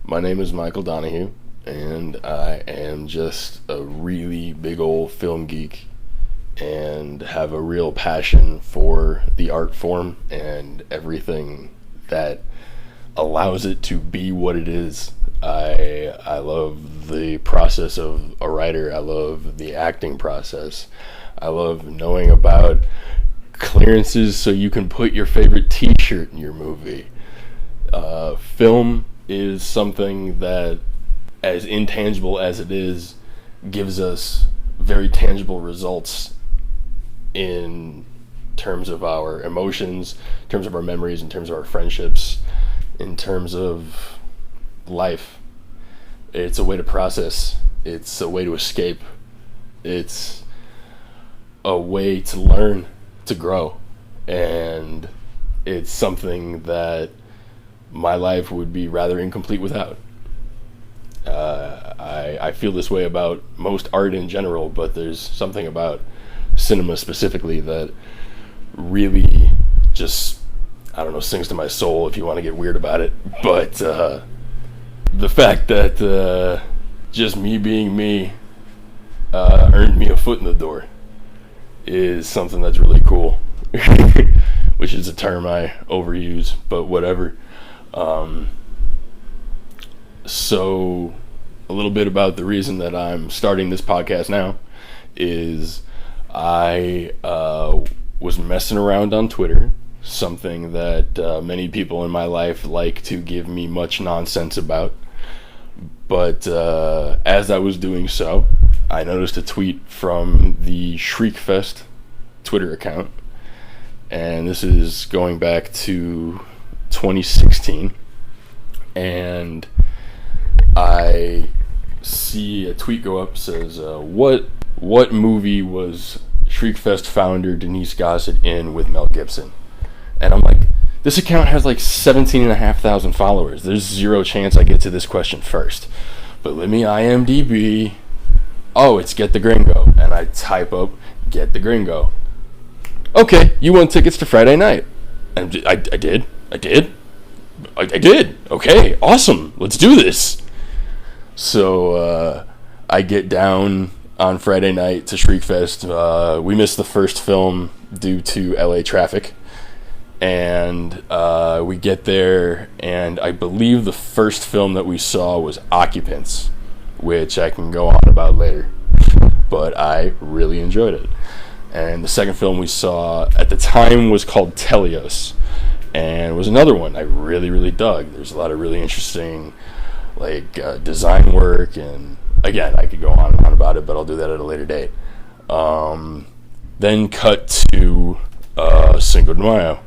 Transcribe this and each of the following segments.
My name is Michael Donahue, and I am just a really big old film geek and have a real passion for the art form and everything that allows it to be what it is. I love the process of a writer. I love the acting process. I love knowing about clearances so you can put your favorite t-shirt in your movie. Film is something that, as intangible as it is, gives us very tangible results in terms of our emotions, in terms of our memories, in terms of our friendships, in terms of life. It's a way to process. It's a way to escape. It's a way to learn, to grow. And it's something that my life would be rather incomplete without. I feel this way about most art in general, but there's something about cinema specifically that really just, I don't know, sings to my soul, if you want to get weird about it. But the fact that just me being me earned me a foot in the door is something that's really cool. Which is a term I overuse, but whatever. So a little bit about the reason that I'm starting this podcast now is I was messing around on Twitter, something that many people in my life like to give me much nonsense about. But as I was doing so, I noticed a tweet from the Shriekfest Twitter account, and this is going back to 2016, and I see a tweet go up, says, what movie was Shriekfest founder Denise Gossett in with Mel Gibson? And I'm like, this account has like 17,500 followers. There's zero chance I get to this question first. But let me IMDb. Oh, it's Get the Gringo. And I type up Get the Gringo. Okay, you won tickets to Friday night. And I did. Okay, awesome. Let's do this. So I get down on Friday night to Shriekfest. We missed the first film due to LA traffic. And we get there, and I believe the first film that we saw was Occupants, which I can go on about later. But I really enjoyed it. And the second film we saw at the time was called Telios, and it was another one I really, really dug. There's a lot of really interesting design work, and again, I could go on and on about it, but I'll do that at a later date. Then cut to Cinco de Mayo,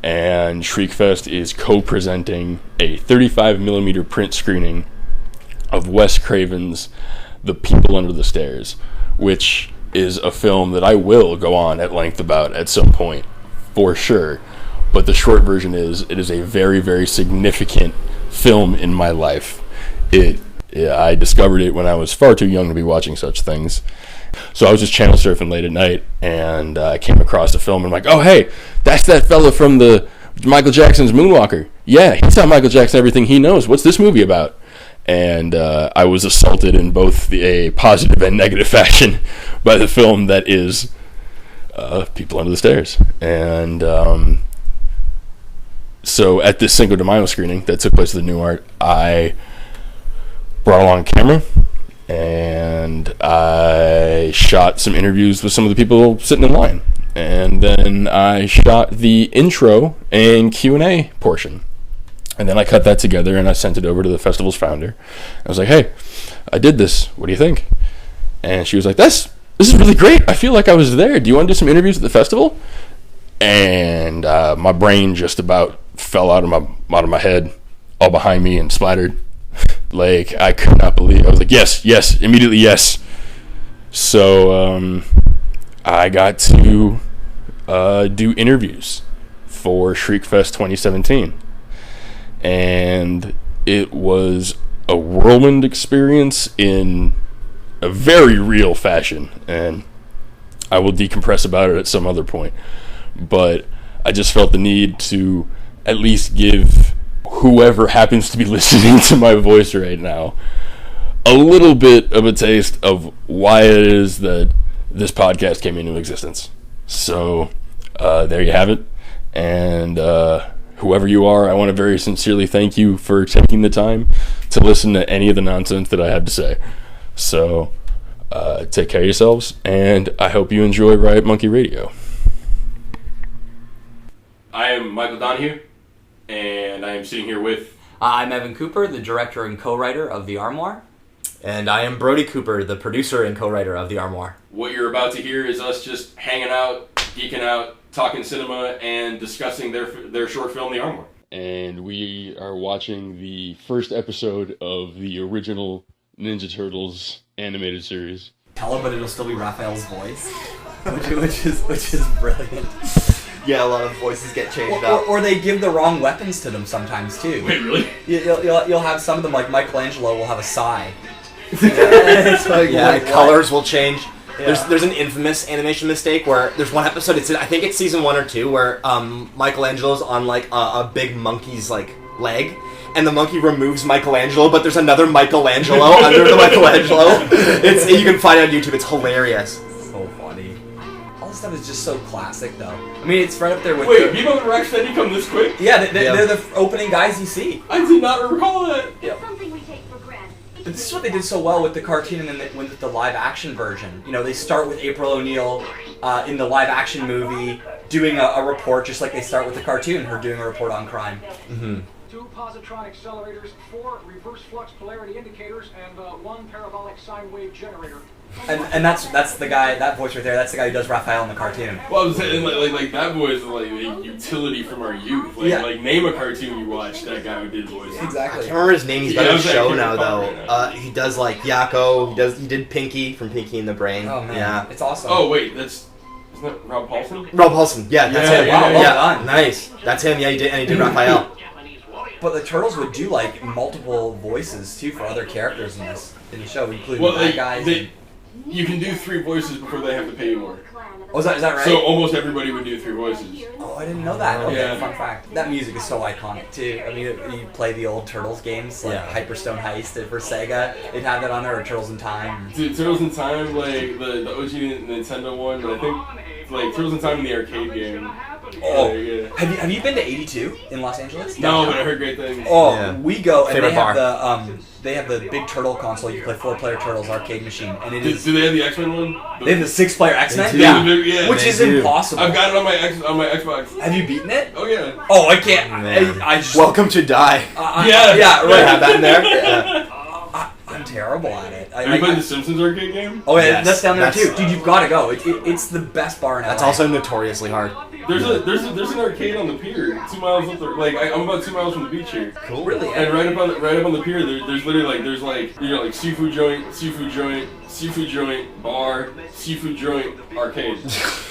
and Shriekfest is co-presenting a 35mm print screening of Wes Craven's The People Under the Stairs, which is a film that I will go on at length about at some point, for sure. But the short version is, it is a very, very significant film in my life. I discovered it when I was far too young to be watching such things. So I was just channel surfing late at night, and I came across the film, and I'm like, oh, hey, that's that fella from the Michael Jackson's Moonwalker. Yeah, he taught Michael Jackson everything he knows. What's this movie about? And I was assaulted in both a positive and negative fashion by the film that is People Under the Stairs. And so at this Cinco de Mayo screening that took place at the Nuart, I brought along a camera, and I shot some interviews with some of the people sitting in line. And then I shot the intro and Q&A portion. And then I cut that together, and I sent it over to the festival's founder. I was like, hey, I did this. What do you think? And she was like, this is really great. I feel like I was there. Do you want to do some interviews at the festival? And my brain just about fell out of my head, all behind me, and splattered. I could not believe it. I was like, yes, immediately yes. So I got to do interviews for Shriekfest 2017. And it was a whirlwind experience in a very real fashion. And I will decompress about it at some other point. But I just felt the need to at least give whoever happens to be listening to my voice right now a little bit of a taste of why it is that this podcast came into existence. So there you have it. And whoever you are, I want to very sincerely thank you for taking the time to listen to any of the nonsense that I have to say. So take care of yourselves, and I hope you enjoy Riot Monkey Radio. I am Michael Donahue, and I am sitting here with... I'm Evan Cooper, the director and co-writer of The Armwork. And I am Brody Cooper, the producer and co-writer of The Armwork. What you're about to hear is us just hanging out, geeking out, talking cinema, and discussing their short film, The Armwork. And we are watching the first episode of the original Ninja Turtles animated series. Tell her, but it'll still be Raphael's voice, which is brilliant. Yeah, a lot of voices get changed up. Or they give the wrong weapons to them sometimes too. Wait, really? You'll have some of them, like Michelangelo will have a sai. Colors will change. Yeah. There's an infamous animation mistake where there's one episode, I think it's season 1 or 2, where Michelangelo's on like a big monkey's like leg, and the monkey removes Michelangelo, but there's another Michelangelo under the Michelangelo. You can find it on YouTube. It's hilarious. So funny. All this stuff is just so classic, though. I mean, it's right up there with... Wait, Vivo and Rex Steady come this quick? Yeah, they're the opening guys you see. I did not recall that. Yep. But this is what they did so well with the cartoon and with the live-action version. You know, they start with April O'Neil in the live-action movie doing a report, just like they start with the cartoon, her doing a report on crime. Mm-hmm. 2 positron accelerators, 4 reverse flux polarity indicators, and 1 parabolic sine wave generator. And that's the guy, that voice right there, that's the guy who does Raphael in the cartoon. Well, I was saying, like that voice is like a utility from our youth. Like name a cartoon you watched, that guy who did voice. I Exactly. can't remember his name. He's got a show now, though. Right He does like Yakko. He did Pinky from Pinky and the Brain. Oh man, Yeah. it's awesome. Oh wait, isn't that Rob Paulson? Rob Paulson. Yeah, that's him. Wow, well done. Nice. That's him. Yeah, he did Raphael. But the Turtles would do like multiple voices too for other characters in the show, including Well, bad guys. You can do 3 voices before they have to pay you more. Oh, is that right? So almost everybody would do 3 voices. Oh, I didn't know that. Okay, Yeah. fun fact. That music is so iconic too. I mean, you play the old Turtles games like Hyperstone Heist for Sega. They'd have that on there, or Turtles in Time. Dude, Turtles in Time, like the OG Nintendo one, but I think like Turtles in Time in the arcade game. Oh, yeah. have you been to 82 in Los Angeles? No, but I heard great things. Oh, Yeah. we go and Favorite they have the big Turtle console. You play 4-player Turtles arcade machine, and it Do is. they have the X-Men one? They have the 6-player X-Men. They do. Yeah, Which they is do. impossible. I've got it on my Xbox. Have you beaten it? Oh yeah. Oh, I can't. Man. I just. Welcome to Die. Yeah. Yeah. Right. Right. Have that in there. Yeah. I'm terrible at it. Have you played the Simpsons arcade game? Oh yeah, Yes, that's down there that's- too, dude. You've got to go. It's the best bar in LA. That's also notoriously hard. There's an arcade on the pier, 2 miles up the I'm about 2 miles from the beach here. cool. Really? And right up on the pier, there's literally like seafood joint, bar, seafood joint, arcade.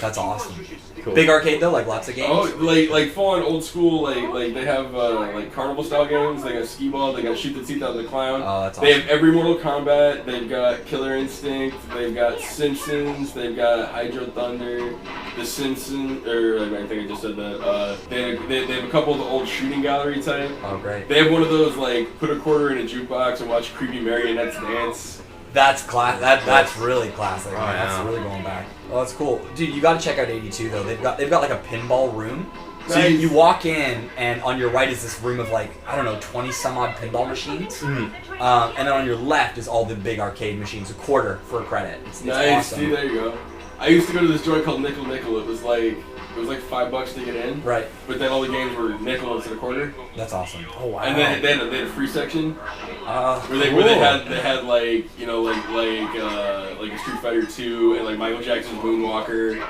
That's awesome. Cool. Big arcade though, like lots of games. Oh, like full on old school, like they have like carnival style games. They got skee ball. They got shoot the teeth out of the clown. Oh, that's They awesome. have every Mortal Kombat. They've got Killer Instinct. They've got Simpsons. They've got Hydro Thunder. The Simpsons, or I think I just said that. They have a couple of the old shooting gallery type. Oh, great. They have one of those like put a quarter in a jukebox and watch creepy marionettes dance. That's That's really classic. Oh, Man. yeah. That's really going back. Oh, that's cool, dude. You got to check out 82 though. They've got like a pinball room. So Nice. you walk in, and on your right is this room of like, I don't know, 20 some odd pinball machines. And then on your left is all the big arcade machines, a quarter for a credit. It's Nice. awesome. See, there you go. I used to go to this joint called Nickel Nickel. It was like $5 to get in. Right. But then all the games were nickel instead of quarter. That's awesome. Oh wow. And then they had a free section where cool. they had like like a Street Fighter 2 and like Michael Jackson's Moonwalker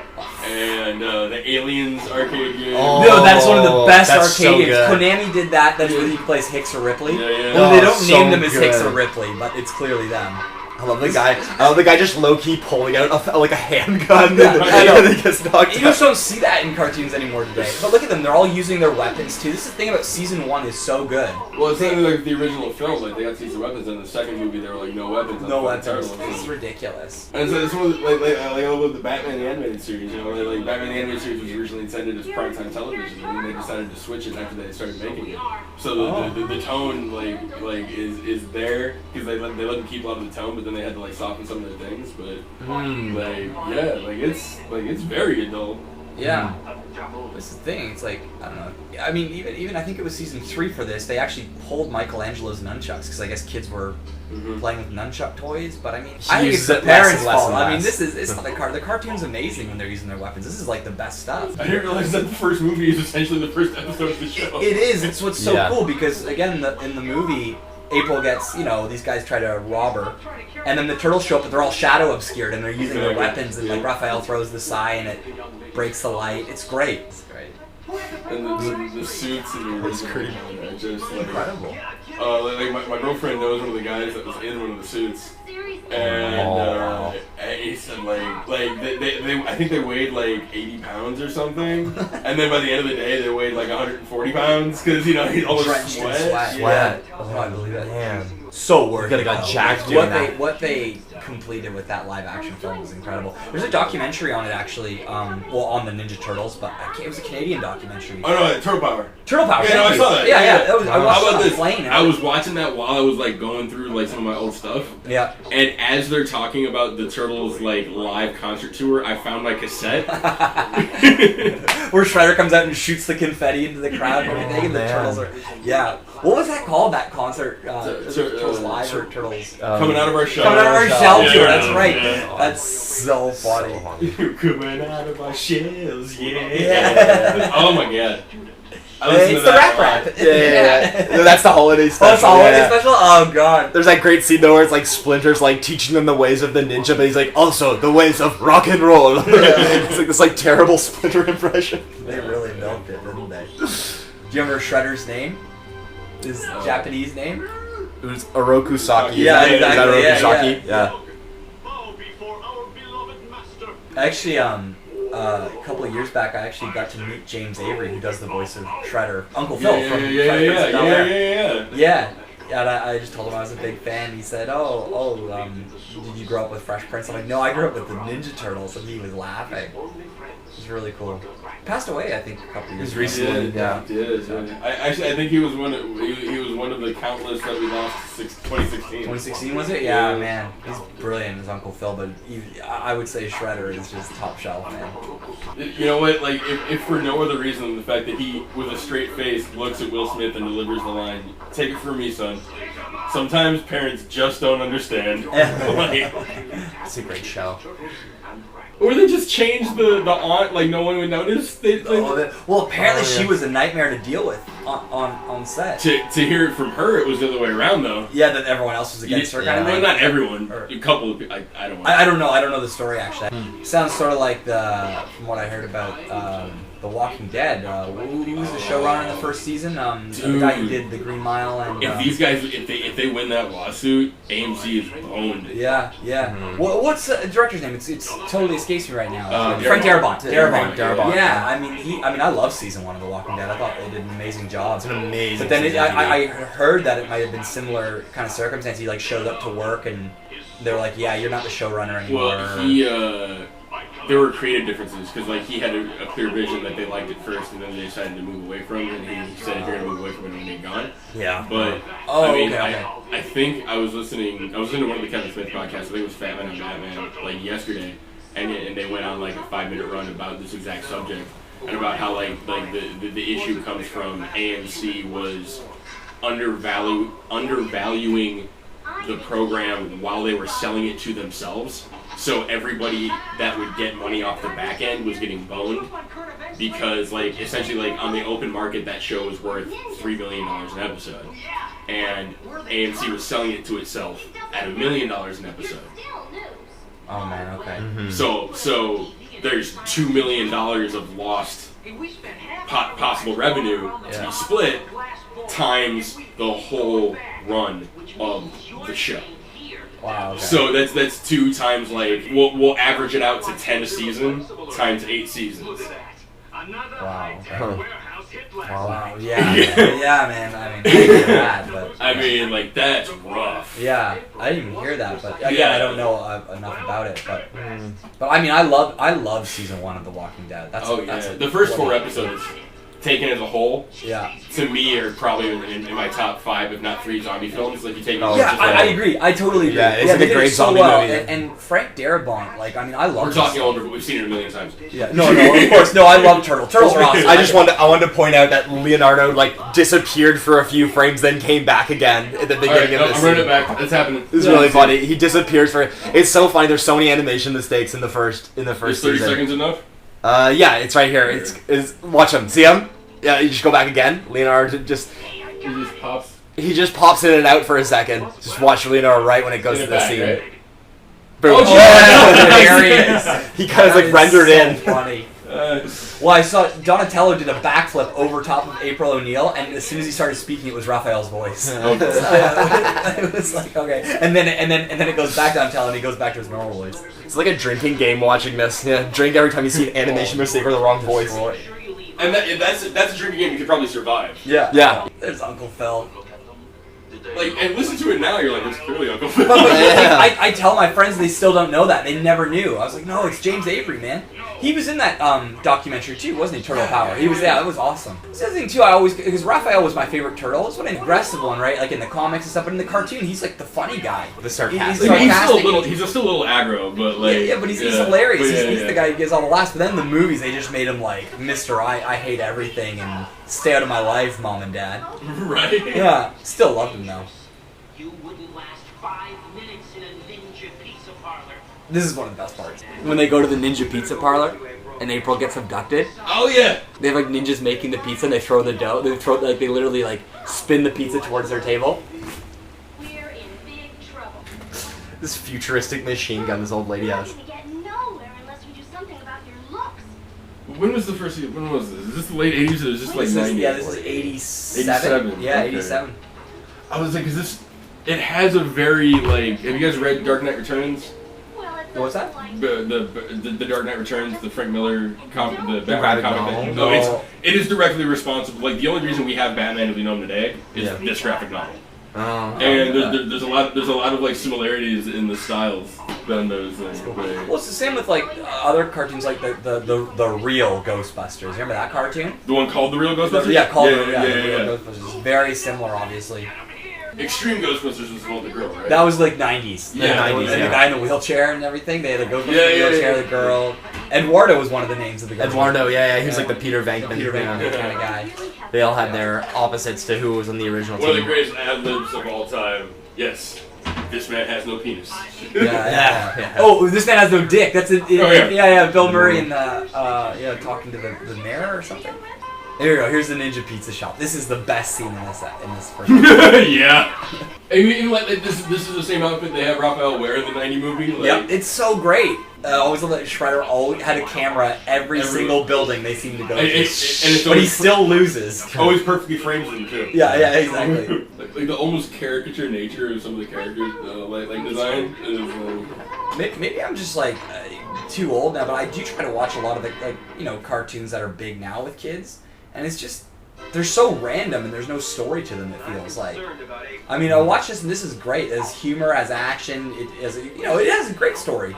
and the Aliens arcade game. Oh. No, that's one of the best That's arcade so games. good. Konami did that. That's where he plays Hicks or Ripley. Yeah, yeah. Well, they don't so name them as Hicks good. or Ripley, but it's clearly them. I love the guy just low-key pulling out like a handgun I know. and then gets knocked You out. just don't see that in cartoons anymore today. But look at them; they're all using their weapons too. This is the thing about season 1 is so good. Well, it's like the original film, like they got to use the weapons. In the second movie, they were like no weapons. No weapons. This is ridiculous. And so it's one of I love the Batman the animated series. You know, like Batman the animated series was originally intended as primetime television, and then they decided to switch it after they started making it. So the tone like is there because they let them keep a lot of the tone, but then they had to like soften some of the things. But it's very adult. Yeah. This is the thing. It's like I don't know. I mean, even I think it was season 3 for this. They actually pulled Michelangelo's nunchucks because I guess kids were playing with nunchuck toys. But I mean, I think it's the parents' fault. I mean, it's not the cartoon's amazing when they're using their weapons. This is like the best stuff. I didn't realize that the first movie is essentially the first episode of the show. It is. It's what's so cool because again, in the movie, April gets these guys try to rob her, and then the turtles show up, but they're all shadow obscured and they're using their weapons. And like Raphael throws the sigh and it breaks the light. It's great. It's great. And the suits and the original are just like Incredible. Like my girlfriend knows one of the guys that was in one of the suits, and he said they I think they weighed like 80 pounds or something, and then by the end of the day they weighed like 140 pounds because he's almost drenched in sweat. sweat. Oh, I believe that. Man. So worth it. Could've got jacked doing that. What they completed with that live action film was incredible. There's a documentary on it actually, on the Ninja Turtles, but it was a Canadian documentary. Oh no, Turtle Power. Turtle Power. Yeah, no, I saw that. Yeah. I watched How about it on this? the plane. I was watching that while I was like going through like some of my old stuff. Yeah. And as they're talking about the Turtles like live concert tour, I found my cassette. Where Shredder comes out and shoots the confetti into the crowd and everything, and the Turtles are What was that called? That concert? Turtles Live or Turtles? Coming out of our shell. Coming out of our shell tour. Yeah, That's right. yeah. That's so funny. Coming out of our shells, yeah. Oh my god. It's the rap. Yeah. That's the holiday special. Oh, it's the holiday special? Oh, God. There's that great scene though where it's like Splinter's like teaching them the ways of the ninja, but he's like, also the ways of rock and roll. It's like this like terrible Splinter impression. They really milked it, didn't they? Do you remember Shredder's name? His Japanese name? It was Oroku Saki. Yeah, Is that exactly. Oroku Saki? Yeah. Actually, a couple of years back, I actually got to meet James Avery, who does the voice of Shredder, Uncle Phil from Prince of Bel-Air. Yeah. And I just told him I was a big fan. He said, did you grow up with Fresh Prince? I'm like, no, I grew up with the Ninja Turtles, and he was laughing. It was really cool. Passed away, I think, a couple of years ago. Recently, yeah. I think he was one of the countless that we lost 2016. 2016 was it? Yeah, man. He's brilliant as Uncle Phil, but I would say Shredder is just top shelf, man. You know what? Like, if for no other reason than the fact that he, with a straight face, looks at Will Smith and delivers the line, "Take it from me, son. Sometimes parents just don't understand." It's a great show. Or they just changed the aunt, like no one would notice. Well, apparently she was a nightmare to deal with on set. To hear it from her, it was the other way around, though. Yeah, that everyone else was against her kind of thing. Not everyone. A couple of people. I don't know. I don't know. I don't know the story actually. Sounds sort of like from what I heard about The Walking Dead. Who was the showrunner in the first season? The guy who did The Green Mile and. If these guys, if they win that lawsuit, AMC is boned. Yeah. Well, what's the director's name? It's totally escapes me right now. Frank Darabont. Darabont. Yeah, I mean, I love season 1 of The Walking Dead. I thought they did an amazing job. It's an amazing. But then I heard that it might have been similar kind of circumstance. He like showed up to work and they were like, "Yeah, you're not the showrunner anymore." Well, there were creative differences because like he had a clear vision that they liked it first, and then they decided to move away from it. And he said, "If you're gonna move away from it, I'm gonna be gone." Yeah. But I think I was listening to one of the Kevin Smith podcasts. I think it was Fat Man on Batman like yesterday, and they went on like a 5-minute run about this exact subject and about how like the issue comes from AMC was undervaluing the program while they were selling it to themselves. So everybody that would get money off the back end was getting boned because, like, essentially, like on the open market, that show was worth $3 million an episode, and AMC was selling it to itself at $1 million an episode. Oh man, okay. Mm-hmm. So there's $2 million of lost possible revenue to be split times the whole run of the show. Wow. Okay. So that's 2 times like we'll average it out to 10 a season times 8 seasons. Wow. Huh. Wow. Yeah. Yeah, man. I mean, I didn't hear that, but I mean, like that's rough. yeah, I didn't even hear that. But again, Yeah. I don't know enough about it. But I mean, I love season 1 of The Walking Dead. That's The first 4 episodes, taken as a whole, Yeah. to me are probably in my top 5, if not 3 zombie films. Like you take Oh, Yeah, just I like- agree. I totally agree. Yeah, it's like they a did great it so zombie well. movie. And Frank Darabont, like, I mean, I love We're talking older, but we've seen it a million times. Yeah, no, of course. No, I love Turtles. Turtles are awesome. I wanted to point out that Leonardo like disappeared for a few frames, then came back again at the beginning of the I'm scene. running it back. That's happening. It's really funny. He disappears for. It's so funny. There's so many animation mistakes in the first Is 30 season. seconds enough? Yeah, it's right here. It's watch him. See him? Yeah, you just go back again. Leonardo just He just pops he just pops in and out for a second. Just watch Leonardo right when it goes in to the the back, scene. right? Boom. Oh, Yeah, there he is. He kind of That like is rendered so in. Funny. Well, I saw Donatello did a backflip over top of April O'Neil, and as soon as he started speaking, it was Raphael's voice. It was like okay, and then it goes back to Donatello, and he goes back to his normal voice. It's like a drinking game watching this. Yeah, drink every time you see an animation mistake or the wrong voice. And that's a drinking game you could probably survive. Yeah, Yeah. There's Uncle Phil. Like, and listen to it now, you're like, it's clearly Uncle Phil. But Yeah. I tell my friends they still don't know that. They never knew. I was like, no, it's James Avery, man. He was in that documentary too, wasn't he? Turtle Power. He was. Yeah, it was awesome. It's the other thing too. I always because Raphael was my favorite turtle. It's what an aggressive one, right? Like in the comics and stuff. But in the cartoon, he's like the funny guy. The sarcastic. He's Like, sarcastic. he's still a little aggro, but like Yeah, but he's hilarious. But yeah, he's yeah. the guy who gives all the laughs. But then in the movies, they just made him like Mr. I hate everything and stay out of my life, Mom and Dad. Right? Yeah, still loved him though. You wouldn't last 5 minutes in a ninja pizza parlor. This is one of the best parts. When they go to the ninja pizza parlor and April gets abducted, Oh yeah. they have like ninjas making the pizza and they throw the dough. They literally like spin the pizza towards their table. We're in big trouble. This futuristic machine gun this old lady We're has. going to get nowhere unless we do something about your looks. When was the first? When was this? Is this the late '80s or is this like '90s? Yeah, this is 87. 87, Yeah, okay. 87. I was like, is this? It has a very like. Have you guys read Dark Knight Returns? Well, it's What's that? like The Dark Knight Returns, the Frank Miller comic, the Batman graphic comic. novel? No, No. it is directly responsible. Like the only reason we have Batman as we know him today is Yeah. this graphic novel. Oh. And there's a lot of like similarities in the styles than those things. Well, it's the same with like other cartoons, like the real Ghostbusters. Remember that cartoon? The one called The Real Ghostbusters? Yeah, called yeah, the yeah. Real Ghostbusters. It's very similar, obviously. Extreme Ghostbusters was called The Girl, right? That was like 90s. Yeah, 90s. And yeah. the guy in the wheelchair and everything. They had the Ghostbusters Yeah, in the yeah, wheelchair, yeah. the girl. Eduardo was one of the names of the Ghostbusters. Eduardo, yeah, he was like the Peter Venkman. Peter Venkman yeah. kind of guy. They all had their opposites to who was in the original One of the team. greatest ad-libs of all time. Yes, this man has no penis. Yeah. Oh, this man has no dick. That's it. yeah. Yeah. Bill Murray and talking to the mirror or something. Here we go. Here's the Ninja Pizza Shop. This is the best scene in this first. Yeah. And even like this is the same outfit they have Raphael wear in the '90 movie. Like, Yep, it's so great. Always love that Shredder always had a camera at every Every- single building they seem to go And to. it's But he always, still loses. always perfectly frames them too. Yeah, exactly. like the almost caricature nature of some of the characters, like design is. Maybe I'm just like too old now, but I do try to watch a lot of the cartoons that are big now with kids, and it's just they're so random and there's no story to them. It feels like. I mean, I watch this and this is great. As humor, as action, it has a great story.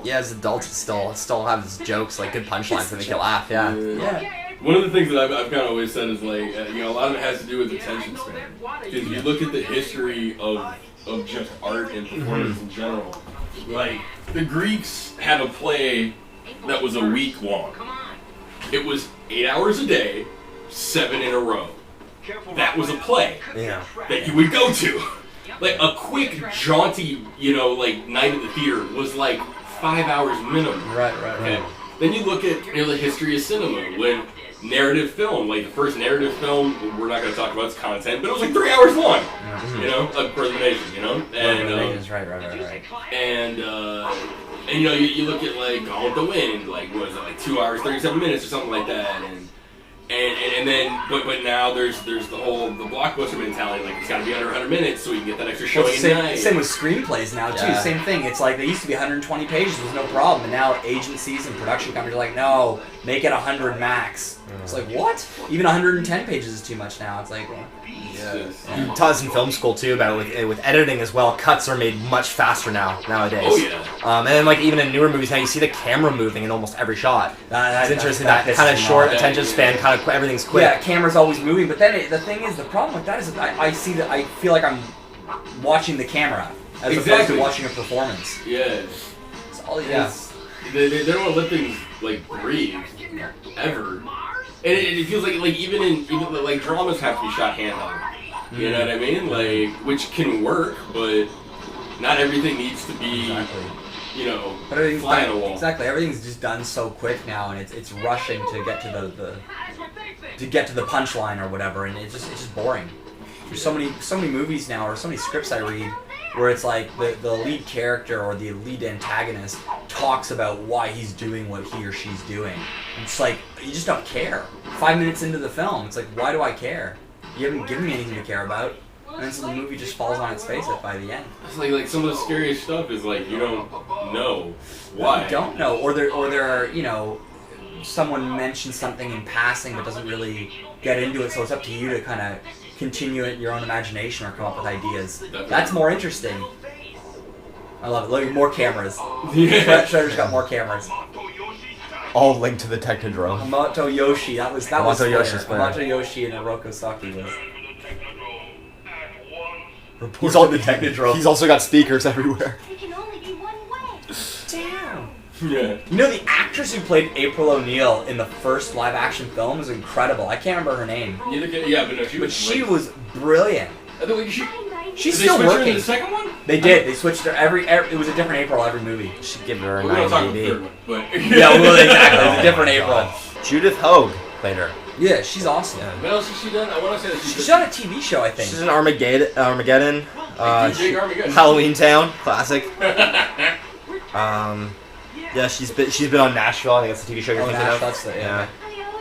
Yeah, as adults, it still has jokes, like good punchlines that make you laugh. Yeah. Yeah. One of the things that I've kind of always said is like, a lot of it has to do with attention span. Because you look at the history of just art and performance in general. Like, the Greeks had a play that was a week long. It was 8 hours a day, 7 in a row. That was a play Yeah. that you would go to. Like, a quick, jaunty, night at the theater was like 5 hours minimum. Right. Okay. Then you look at the history of cinema, when narrative film, like the first narrative film, we're not going to talk about its content, but it was like 3 hours long, like Birth of a Nation, and Right. and you look at like Gone with the Wind, like what was it, like 2 hours 37 minutes or something like that, And then, but now there's the blockbuster mentality, like it's got to be under 100 minutes so we can get that extra showing at night. Same with screenplays now too. Same thing. It's like they used to be 120 pages was no problem, and now agencies and production companies are like, no, make it 100 max. It's like what? Even 110 pages is too much now. It's like. You taught us in film school too about with editing as well. Cuts are made much faster nowadays. Oh yeah. And then like even in newer movies now, you see the camera moving in almost every shot. It's interesting that kind of short attention span, kind of everything's quick. Yeah, camera's always moving. But then the thing is, the problem with that is that I see that I feel like I'm watching the camera as opposed to watching a performance. Yeah. It's all it is. They don't want to let things like breathe ever. And it feels like even like dramas have to be shot handheld. You know what I mean? Like, which can work, but not everything needs to be, you know, fly on a wall. Exactly. Everything's just done so quick now, and it's rushing to get to the punchline or whatever, and it's just boring. There's so many movies now, or so many scripts I read, where it's like the lead character or the lead antagonist talks about why he's doing what he or she's doing. And it's like, you just don't care. 5 minutes into the film, it's like, why do I care? You haven't given me anything to care about. And then so the movie just falls on its face by the end. It's like some of the scariest stuff is like, you don't know why. You don't know. Or there are, you know, someone mentions something in passing but doesn't really get into it, so it's up to you to kind of continue it in your own imagination or come up with ideas. Definitely. That's more interesting. I love it. Look, more cameras. Yeah. Shredder's got more cameras. All linked to the Technodrome. Amato Yoshi, that was Amato Yoshi's player. Amato Yoshi and Hiroko Saki was. He's all the Technodrome. He's also got speakers everywhere. It can only be one way. Damn. Yeah. You know, the actress who played April O'Neil in the first live-action film is incredible. I can't remember her name. Yeah, but no, She was brilliant. I think She's did still they switch her working. in the second one? They did. They switched her every. It was a different April every movie. Should give her a We don't talk about the 9 third one, but Yeah, well, exactly. It was a different April. Judith Hogue played her. Yeah, she's awesome. What else has she done? I want to say that She's on a TV show, I think. She's in Armageddon. Jake Armageddon. Halloween Town, classic. Yeah, she's been on Nashville. I think that's the TV show you're thinking of. That's the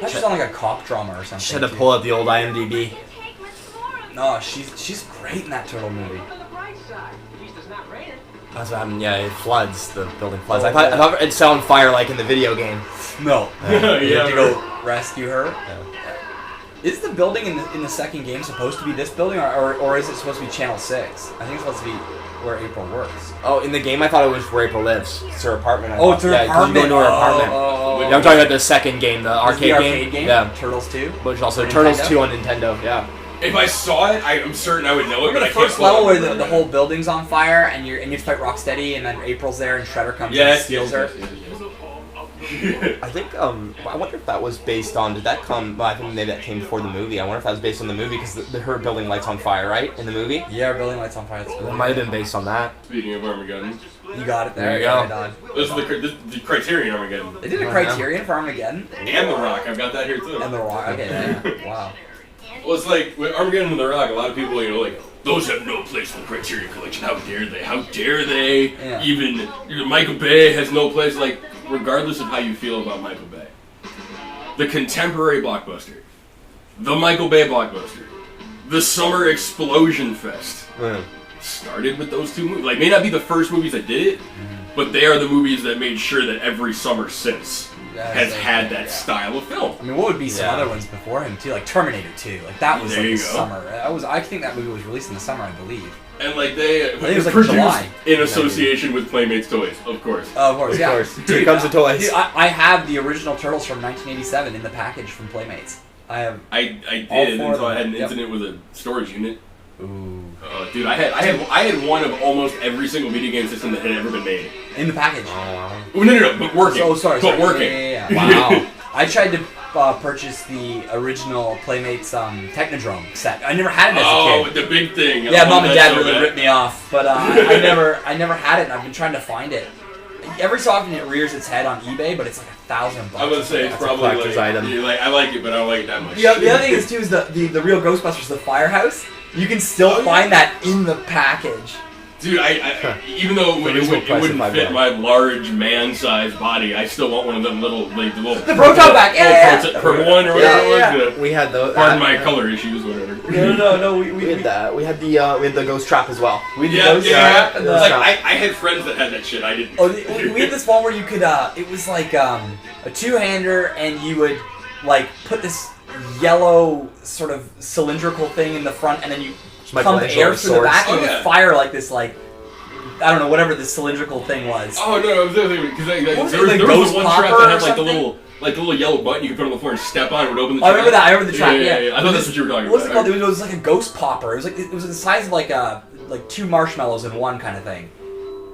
She's on like a cop drama or something. She had to pull up the old IMDb. No, she's great in that turtle movie. That's what happened. Yeah, it floods. The building floods. I thought it set on fire like in the video game. No. Yeah, You have to right. go rescue her. Is the building in the second game supposed to be this building, or is it supposed to be Channel 6? I think it's supposed to be where April works. Oh, in the game I thought it was where April lives. It's her apartment. Oh, it's her apartment. You go into her apartment. Oh. I'm talking about the second game, the Is the arcade game. Yeah. Turtles 2. Which is also For Turtles Nintendo? 2 on Nintendo. Yeah. If I saw it, I'm certain I would know it, Remember but I the can't. first level where the whole building's on fire and you have to fight Rocksteady and then April's there and Shredder comes and steals her? I think, I wonder if that was based on, did that come, well, I think maybe that came before the movie. I wonder if that was based on the movie, because her building lights on fire, right, in the movie? Yeah, our building lights on fire. It might have been based on that. Speaking of Armageddon, You got it there. There you go. Right on. this is the Criterion Armageddon. They did a Criterion for Armageddon? And The Rock, I've got that here too. And The Rock. Okay, yeah. Wow. Well, it's like, with Armageddon and The Rock, a lot of people, you know, like, those have no place in the Criterion Collection. How dare they? How dare they? Yeah. Even Michael Bay has no place. Like, regardless of how you feel about Michael Bay, the contemporary blockbuster, the Michael Bay blockbuster, the Summer Explosion Fest, started with those two movies. Like, may not be the first movies that did it, but they are the movies that made sure that every summer since has had that style of film. I mean, what would be some other ones before him too? Like Terminator 2. Like that was There like you the go. summer. I think that movie was released in the summer, I believe. And like they think it was like produced July. in association with Playmates Toys, of course. Oh, of course, yeah. Of course. Here comes the toys. Dude, I have the original Turtles from 1987 in the package from Playmates. I have. I All did four until of I had an them. Yep. incident with a storage unit. Ooh. Dude, I had one of almost every single video game system that had ever been made. In the package. Oh, no, but working. Oh, sorry. But working. Yeah. Wow. I tried to purchase the original Playmates Technodrome set. I never had it as a Oh, kid. the big thing. Yeah, Oh, Mom and that's Dad so really bad. ripped me off, but I never had it, and I've been trying to find it. Every so often it rears its head on eBay, but it's like $1,000. I would say it's That's a probably collector's like, item. you're like, I like it, but I don't like it that much. The other thing is too is the real Ghostbusters, the Firehouse. You can still find that in the package. Dude, I even though it wouldn't fit my large man-sized body, I still want one of them little, like, the Proton back, purple one or whatever it was. We had those. Pardon my color issues, whatever. No. We had that. We had the ghost trap as well. We had the ghost trap. And like I had friends that had that shit. I didn't. Oh, we had this one where you could. It was like a two-hander, and you would like put this yellow sort of cylindrical thing in the front, and then you pump air through the back, and it would fire like this, like, I don't know, whatever this cylindrical thing was. Oh no, because there was one trap that had like the little yellow button you could put on the floor and step on, it would open the trap. I remember that. I remember the trap. Yeah. I thought that's what you were talking about. What was it called? It was like a ghost popper. It was the size of like two marshmallows in one kind of thing.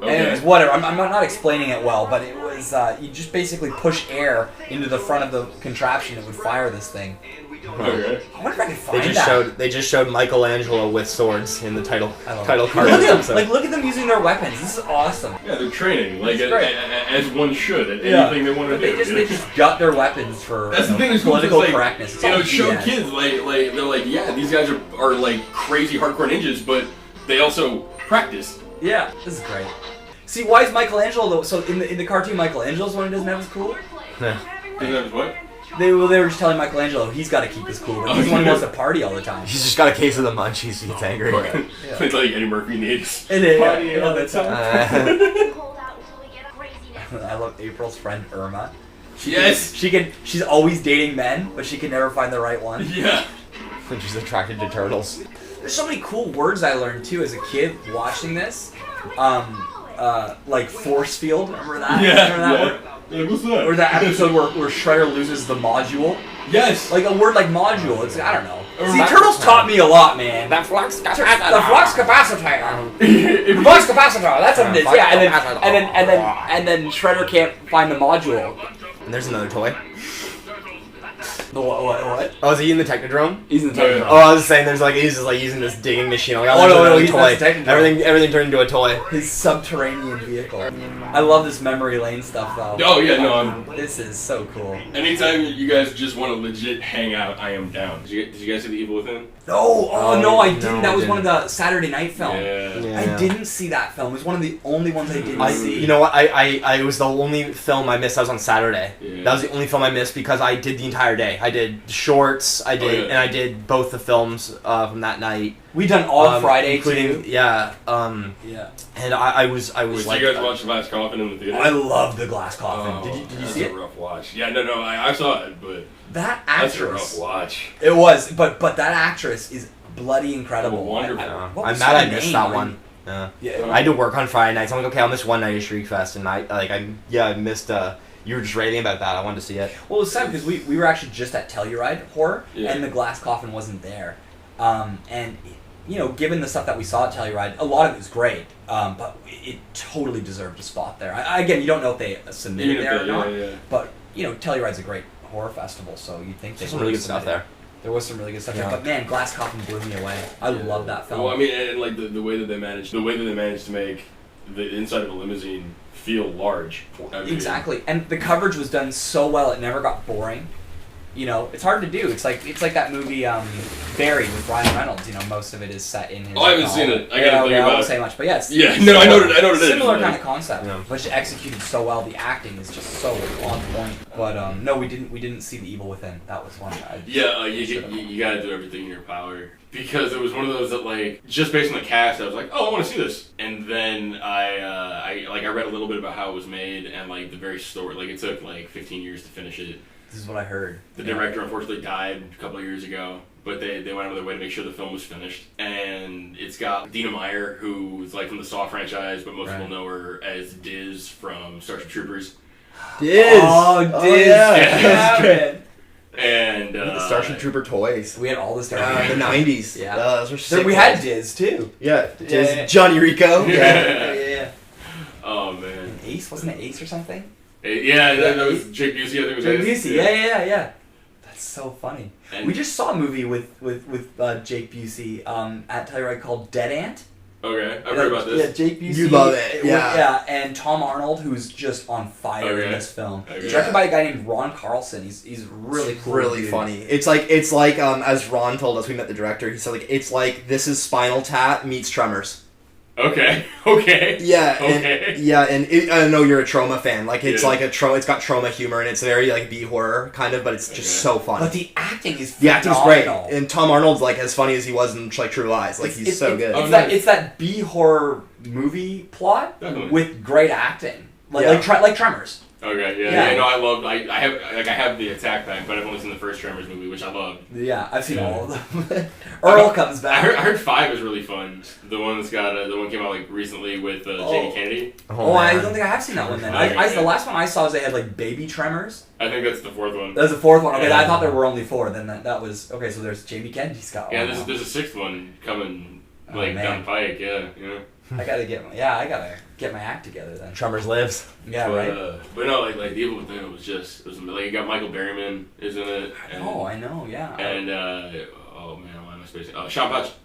Okay. Anyways, whatever. I'm not explaining it well, but it was you just basically push air into the front of the contraption. It would fire this thing. Okay. I wonder if I could find that. They just showed Michelangelo with swords in the title card. Look at them! Look at them using their weapons. This is awesome. Yeah, they're training as one should at anything they want to do. They just got their weapons for that's the thing is political like, correctness. Show kids like they're like, yeah, these guys are like crazy hardcore ninjas, but they also practice. Yeah, this is great. See, why is Michelangelo though? So in the cartoon, Michelangelo's one who doesn't have his cool. Doesn't have his what? They were just telling Michelangelo he's got to keep his cool. But he's the one who wants to party all the time. He's just got a case of the munchies. He gets angry. It's like Eddie Murphy in the 80s. It is. Party all the time. I love April's friend Irma. She's always dating men, but she can never find the right one. Yeah. And she's attracted to turtles. There's so many cool words I learned too as a kid watching this. Like force field. Remember that? Yeah. Remember that word? Yeah, what's that? Or that episode where Shredder loses the module. Yes. Like a word like module. It's I don't know. See, Turtles taught me a lot, man. That flux capacitor. The flux capacitor. The flux capacitor. That's what it is. Yeah, and then Shredder can't find the module. And there's another toy. The what? Oh, is he in the Technodrome? He's in the Technodrome. Oh, I was saying he's just like using this digging machine. Like, he's toy. the Technodrome. Everything turned into a toy. His subterranean vehicle. I love this memory lane stuff though. Oh yeah, no. This is so cool. Anytime you guys just want to legit hang out, I am down. Did you guys see The Evil Within? No, I didn't. That was one of the Saturday night films. Yeah. I didn't see that film. It was one of the only ones I didn't see. You know what? I was the only film I missed. I was on Saturday. Yeah. That was the only film I missed because I did the entire day. I did shorts. And I did both the films from that night. We done all Friday including too. Yeah. And I was Wait, like. you guys watched Glass Coffin in the theater? I love the Glass Coffin. Oh, Did you see it? That's a rough watch. Yeah, no, I saw it, but that actress. That's a rough watch. It was, but that actress is bloody incredible. Wonderful. I'm mad I missed that one. Yeah. Yeah. I had to work on Friday nights. I'm like, okay, I'll miss one night of Shriek Fest, and I missed. You were just raving about that. I wanted to see it. Well, it was sad because we were actually just at Telluride Horror, Yeah. and the Glass Coffin wasn't there. And you know, given the stuff that we saw at Telluride, a lot of it was great, but it totally deserved a spot there. Again, you don't know if they submitted there or not, but you know, Telluride's a great horror festival, so you'd think There's some really good stuff there. There was some really good stuff there, but man, Glass Coffin blew me away. I love that film. Well, I mean, and like the way that they managed to make the inside of a limousine feel large. I mean, Exactly, and the coverage was done so well; it never got boring. You know, it's hard to do. It's like that movie Barry with Ryan Reynolds. You know, most of it is set in his. Oh, I haven't seen it. I gotta think I about won't it. say much, but yes. Yeah, no, I know what it is. Similar kind of concept, Yeah. but she executed so well. The acting is just so on point. But no, we didn't see The Evil Within. That was one. You gotta do everything in your power. Because it was one of those that, like, just based on the cast, I was like, oh, I want to see this. And then I read a little bit about how it was made, and, like, the very story, like, it took, like, 15 years to finish it. This is what I heard. The director, unfortunately, died a couple of years ago, but they went out of their way to make sure the film was finished. And it's got Dina Meyer, who's, like, from the Saw franchise, but most people know her as Diz from Starship Troopers. Diz! Oh, Diz! Yeah. And the Starship Trooper toys. We had all the Starship The 90s. Yeah. Those were sick. We had Diz, too. Yeah. Diz. Yeah. Johnny Rico. Yeah. Oh, man. Ace? Wasn't it Ace or something? Yeah, that was Jake Busey, I think it was Jake Ace. Busey, yeah. That's so funny. And we just saw a movie with Jake Busey at Telluride called Dead Ant. Okay, I've heard about this. Yeah, Jake Busey. You love it, yeah. And Tom Arnold, who's just on fire in this film. Okay. Directed by a guy named Ron Carlson. He's really cool. Really dude. funny. It's like as Ron told us, we met the director. He said, like, it's like this is Spinal Tap meets Tremors. Okay. Yeah, Okay. and I know you're a trauma fan. Like it's Yeah. like a trauma. It's got trauma humor and it's very like B horror kind of, but it's just so fun. But the acting is The acting's great, phenomenal. and Tom Arnold's like as funny as he was in like True Lies. Like he's so good. It's that B horror movie plot Definitely. with great acting, like Yeah. like Tremors. Okay, Yeah. no, I loved. I have the Attack Pack, but I've only seen the first Tremors movie, which I loved. Yeah, I've seen Yeah. all of them. Earl comes I back. heard 5 is really fun. The one that's got the one came out like recently with Jamie Kennedy. Oh, I man. don't think I have seen that one then. Okay. The last one I saw was they had like baby Tremors. I think that's the 4th one. That was the 4th one. Okay, Yeah. I thought there were only 4. Then that was okay. So there's Jamie Kennedy's got. Yeah, one now. there's a 6th one coming Oh, like man. down the pike. Yeah. I gotta get my act together then. Tremors lives. Yeah, right. But no, like the Evil Within it was like you got Michael Berryman is in it. And, Oh, I know. Yeah. And oh man, why am I spacing?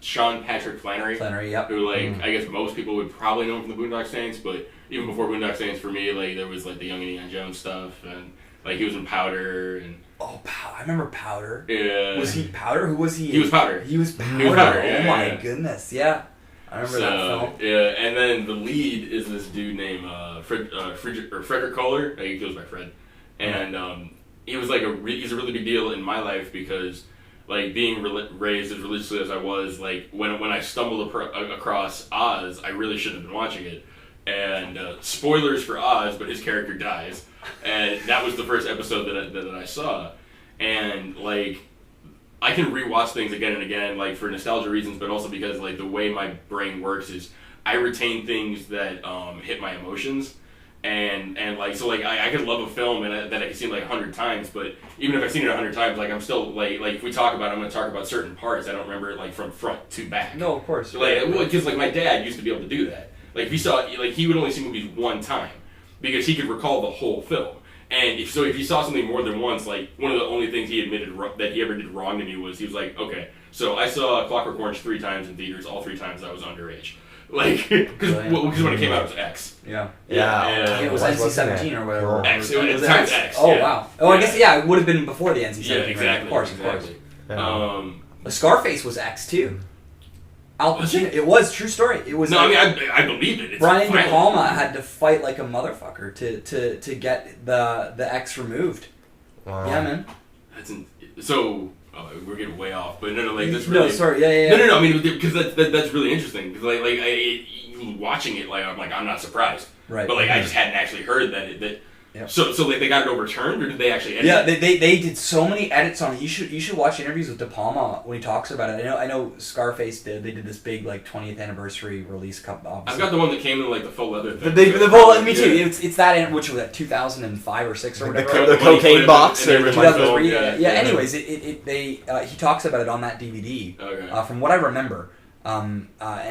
Sean Patrick Flannery. Flannery. Yep. Who I guess most people would probably know him from the Boondock Saints, but even before Boondock Saints, for me, like there was like the Young Indiana Jones stuff, and like he was in Powder, and Oh, I remember Powder. yeah. Was he Powder? Who was he? He was Powder. He was Powder. He was Powder, Oh yeah, my yeah. goodness. Yeah. I remember that film. Yeah, and then the lead is this dude named Frederick Kohler. He goes by Fred, and he was like he's a really big deal in my life because like being raised as religiously as I was, like when I stumbled across Oz, I really shouldn't have been watching it. And spoilers for Oz, but his character dies, and that was the first episode that I saw, and like. I can rewatch things again and again, like for nostalgia reasons, but also because like the way my brain works is I retain things that hit my emotions, and like so like I could love a film that I can see like 100 times, but even if I've seen it 100 times, like I'm still like if we talk about it, I'm going to talk about certain parts I don't remember it like from front to back. No, of course. So, like because like my dad used to be able to do that. Like if he saw like he would only see movies one time because he could recall the whole film. And if you saw something more than once, like one of the only things he admitted that he ever did wrong to me was he was like, okay, so I saw Clockwork Orange 3 times in theaters, all 3 times I was underage, like because when it came out it was X. Yeah. Yeah. It was NC-17 or whatever. Cool. X. It was times X. Oh yeah. wow. Oh, I guess it would have been before the NC-17. Yeah, right? exactly. Of course. Yeah. The Scarface was X too. Al Pacino. It was true story. It was. No, I mean I believe it. It's Brian De violent. Palma had to fight like a motherfucker to get the X removed. Wow. Yeah, man. We're getting way off, but no, like that's No, really. sorry. Yeah. No. I mean, because that's really interesting. Because watching it, like I'm not surprised. Right. But like I just hadn't actually heard that. Yep. So like they got it overturned, or did they actually edit Yeah, it? they did so many edits on it. You should watch interviews with De Palma when he talks about it. I know Scarface did. They did this big like 20th anniversary release cup. I've got the one that came in like the full leather thing. Me too. Yeah. It's that in which was that 2005 or 6 or The whatever. the cocaine box. in the original film, 2003. yeah. Anyways, he talks about it on that DVD. Okay. From what I remember, and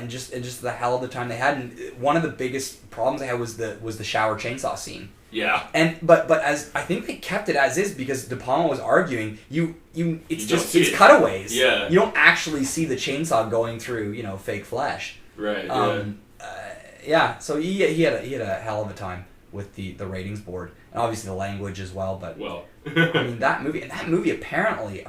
just the hell of the time they had. And one of the biggest problems they had was the shower chainsaw scene. Yeah. And but as I think they kept it as is because De Palma was arguing it's cutaways. Yeah. You don't actually see the chainsaw going through fake flesh. Right. Yeah. So he had a hell of a time with the ratings board and obviously the language as well. But Well. I mean that movie apparently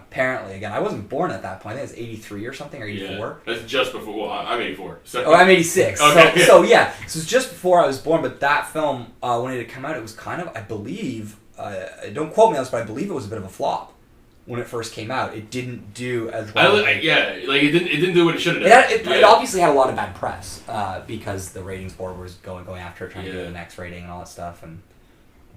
again I wasn't born at that point. I think it's 83 or something or 84. Yeah. That's just before. Well, I'm 84. So. Oh, I'm 86. Okay. So it's just before I was born. But that film, when it had come out, it was kind of, I believe, don't quote me on this, but I believe it was a bit of a flop when it first came out. It didn't do as well. Like it didn't do what it should have done. It obviously had a lot of bad press because the ratings board was going after it, trying to do an X rating and all that stuff.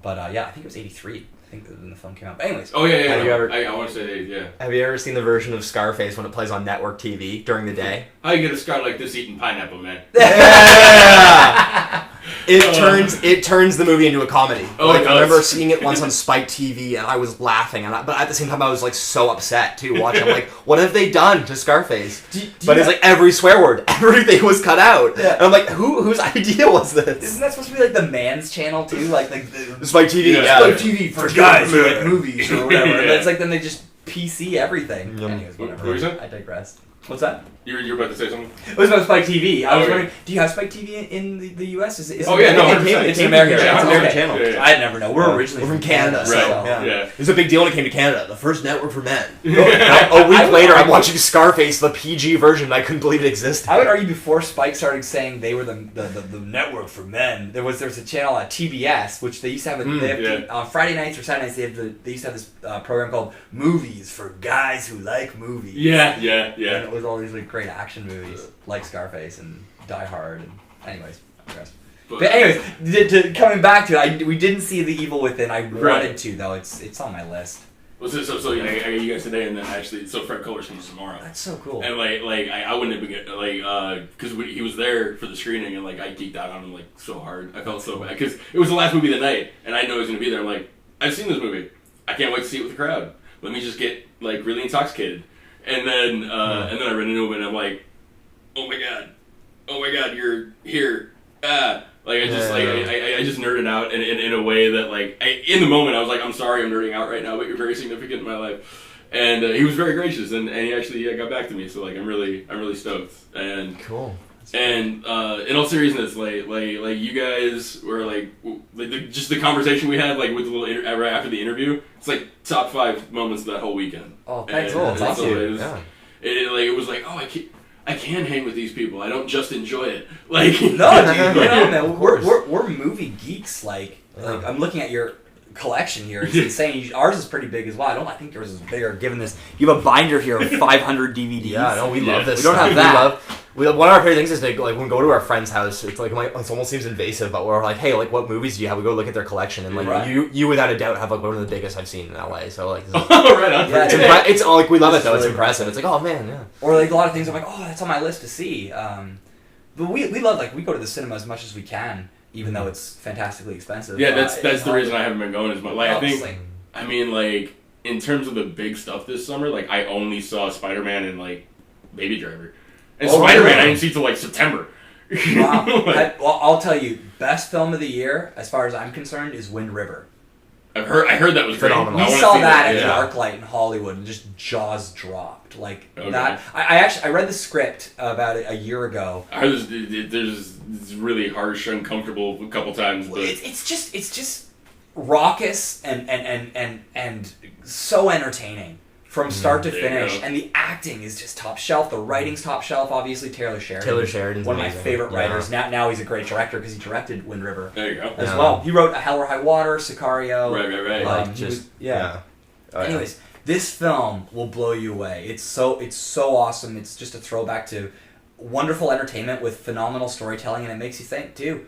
But I think it was 83. I think when the film came out. But anyways. Oh yeah. Have you ever- I want to say yeah. Have you ever seen the version of Scarface when it plays on network TV during the day? How you get a scar like this eating pineapple, man? Yeah! It turns the movie into a comedy. Oh, it I does. remember seeing it once on Spike TV, and I was laughing, but at the same time, I was like so upset too watching. I'm like, what have they done to Scarface? But it's like every swear word, everything was cut out. Yeah. And I'm like, whose idea was this? Isn't that supposed to be like the man's channel too? Like the Spike TV. Yeah. Spike TV for guys who like Yeah. movies or whatever. Yeah. And it's like then they just PC everything. Yeah. Anyways, What were you whatever. saying? I digress. What's that? You're about to say something? It was about Spike TV. I was Okay. wondering, do you have Spike TV in the US? Is Oh, yeah, no, It came- 100%. it It's came an American here. channel. It's an American Okay. channel. Yeah, yeah. I'd never know. We're originally We're from Canada, so, so, yeah. It was a big deal when it came to Canada. The first network for men. A I week would later, I'm argue- watching Scarface, the PG version. And I couldn't believe it existed. I would argue before Spike started saying they were the network for men, there was a channel at TBS which they used to have. They have yeah. on Friday nights or Saturday nights they used to have this program called Movies for Guys Who Like Movies. Yeah. And it was all these like great action movies like Scarface and Die Hard. And anyways, I digress. But anyways, to coming back to it, we didn't see The Evil Within. I wanted to though. It's on my list. Well, so I got you guys today, and then actually, so Fred Coller's comes tomorrow. That's so cool. And I wouldn't have been because he was there for the screening, and like I geeked out on him like so hard. I felt so bad because it was the last movie of the night, and I know he was gonna be there. I'm like, I've seen this movie. I can't wait to see it with the crowd. Let me just get like really intoxicated, and then I ran into him, and I'm like, oh my god, you're here. Like I just nerded out in a way that like in the moment I was like, I'm sorry I'm nerding out right now, but you're very significant in my life. And he was very gracious, and he actually got back to me. So like I'm really stoked. And Cool. And in all seriousness, like you guys were like just the conversation we had like with the little right after the interview. It's like top 5 moments of that whole weekend. Oh, thanks. And Thank so you. it was like, oh, I can hang with these people. I don't just enjoy it. Like No, dude, man, we're movie geeks. Like I'm looking at your collection here. It's insane. Ours is pretty big as well. I think yours is bigger. Given this, you have a binder here of 500 DVDs. Yeah, no, we love this. We don't stuff. have that. One of our favorite things is to like when we go to our friend's house. It's like it almost seems invasive, but we're like, hey, like what movies do you have? We go look at their collection, and like Right. you without a doubt have like one of the biggest I've seen in LA. So like, right on. Yeah, it's like we love it though. It's really impressive. It's like, oh man, yeah. Or like a lot of things I'm like, oh, that's on my list to see. But we love, like, we go to the cinema as much as we can, even though it's fantastically expensive. Yeah, that's the reason I haven't been going as much. Like Obviously. I mean, like in terms of the big stuff this summer, like I only saw Spider-Man and like Baby Driver, and Spider-Man really? I didn't see till like September. Wow. Like, Well, I'll tell you, best film of the year, as far as I'm concerned, is Wind River. I heard that was Phenomenal. great. We I wanna saw see that at yeah. the ArcLight in Hollywood, and just jaws dropped. Like Okay. that. I read the script about it a year ago. I heard there's it's really harsh, uncomfortable a couple times, but It's just raucous and so entertaining from start to There you finish, go. and the acting is just top shelf. The writing's top shelf. Obviously, Taylor Sheridan's one of my amazing. favorite Yeah. writers. Now he's a great director because he directed Wind River there you go. as Yeah. well. He wrote A Hell or High Water, Sicario. Right. Like, He just was- yeah. Oh, yeah. Anyways, this film will blow you away. It's so awesome. It's just a throwback to wonderful entertainment with phenomenal storytelling, and it makes you think too.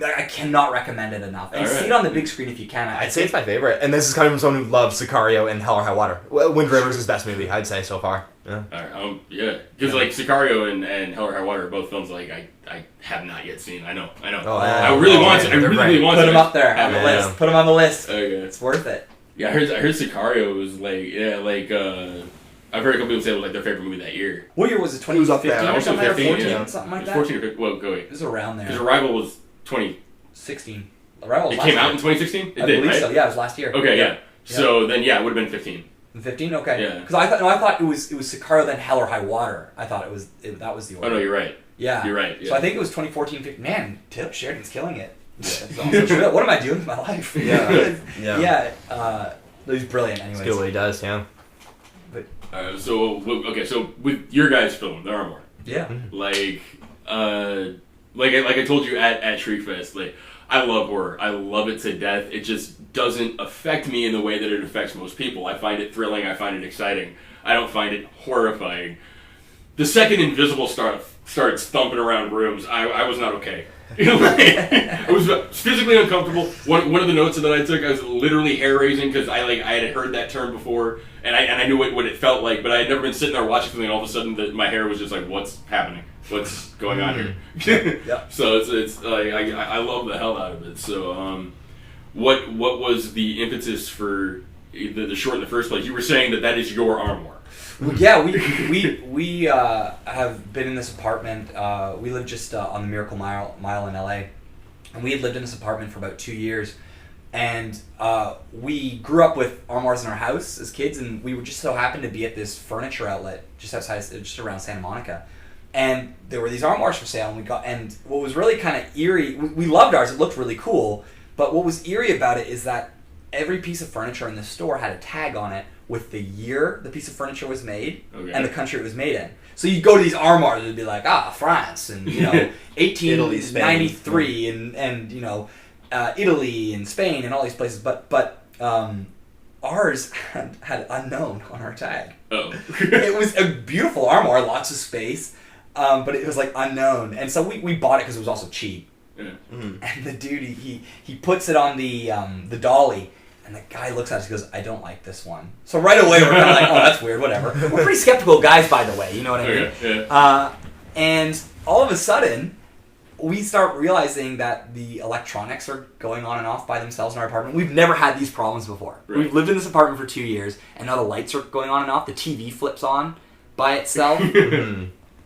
I cannot recommend it enough. And All right. see it on the big screen if you can. I'd say it's my favorite, and this is coming from someone who loves Sicario and Hell or High Water. Wind River's his best movie, I'd say so far. Yeah. All right, yeah, because like Sicario and Hell or High Water are both films like I have not yet seen. I know. Oh, yeah. I really want to. I They're really great. want Put to. them up there on the Yeah. list. Put them on the list. Okay. It's worth it. Yeah, I heard Sicario was I've heard a couple people say it was like their favorite movie that year. What year was it? was up there. 2015 I or want to say something? Or 15, 14? yeah. Something like It was that? 14 or 15. Well, go wait. It was around there. Because Arrival was 20. 16. Arrival was It last came year. out in 2016. It I did, believe right? so. Yeah, it was last year. Okay, yeah. So then, yeah, it would have been 15. 15. Okay. Yeah. Because I thought it was Sicario then Hell or High Water. I thought that was the order. Oh no, you're right. Yeah. You're right. Yeah. So I think it was 2014. 15. Man, Taylor Sheridan's killing it. That's also true. What am I doing with my life? Yeah. Yeah. He's brilliant. Anyways. It's good what he does, yeah. So with your guys' film, there are more. Yeah. Like I told you at Shriekfest, like I love horror. I love it to death. It just doesn't affect me in the way that it affects most people. I find it thrilling. I find it exciting. I don't find it horrifying. The second Invisible started thumping around rooms, I was not okay. I was physically uncomfortable. One of the notes that I took, I was literally hair raising because I had heard that term before, and I knew what it felt like, but I had never been sitting there watching something, and all of a sudden my hair was just like, what's happening? What's going on here? Yeah. So it's like I love the hell out of it. So what was the impetus for the short in the first place? You were saying that is your Armwork. Well, yeah, we have been in this apartment. We live just on the Miracle Mile in LA, and we had lived in this apartment for about 2 years. And we grew up with armoires in our house as kids, and we were just so happened to be at this furniture outlet just around Santa Monica. And there were these armoires for sale, and what was really kind of eerie, we loved ours, it looked really cool, but what was eerie about it is that every piece of furniture in the store had a tag on it with the year the piece of furniture was made and the country it was made in. So you'd go to these armoires and it'd be like, France, and 1893, and Italy and Spain and all these places, but ours had unknown on our tag. Oh. It was a beautiful armoire, lots of space, but it was like unknown, and so we bought it because it was also cheap. Yeah. Mm-hmm. And the dude he puts it on the dolly, and the guy looks at us and goes, "I don't like this one." So right away we're kind of like, "Oh, that's weird, whatever." We're pretty skeptical guys, by the way, you know what I mean? Yeah. And all of a sudden, we start realizing that the electronics are going on and off by themselves in our apartment. We've never had these problems before. Right. We've lived in this apartment for 2 years, and now the lights are going on and off. The TV flips on by itself.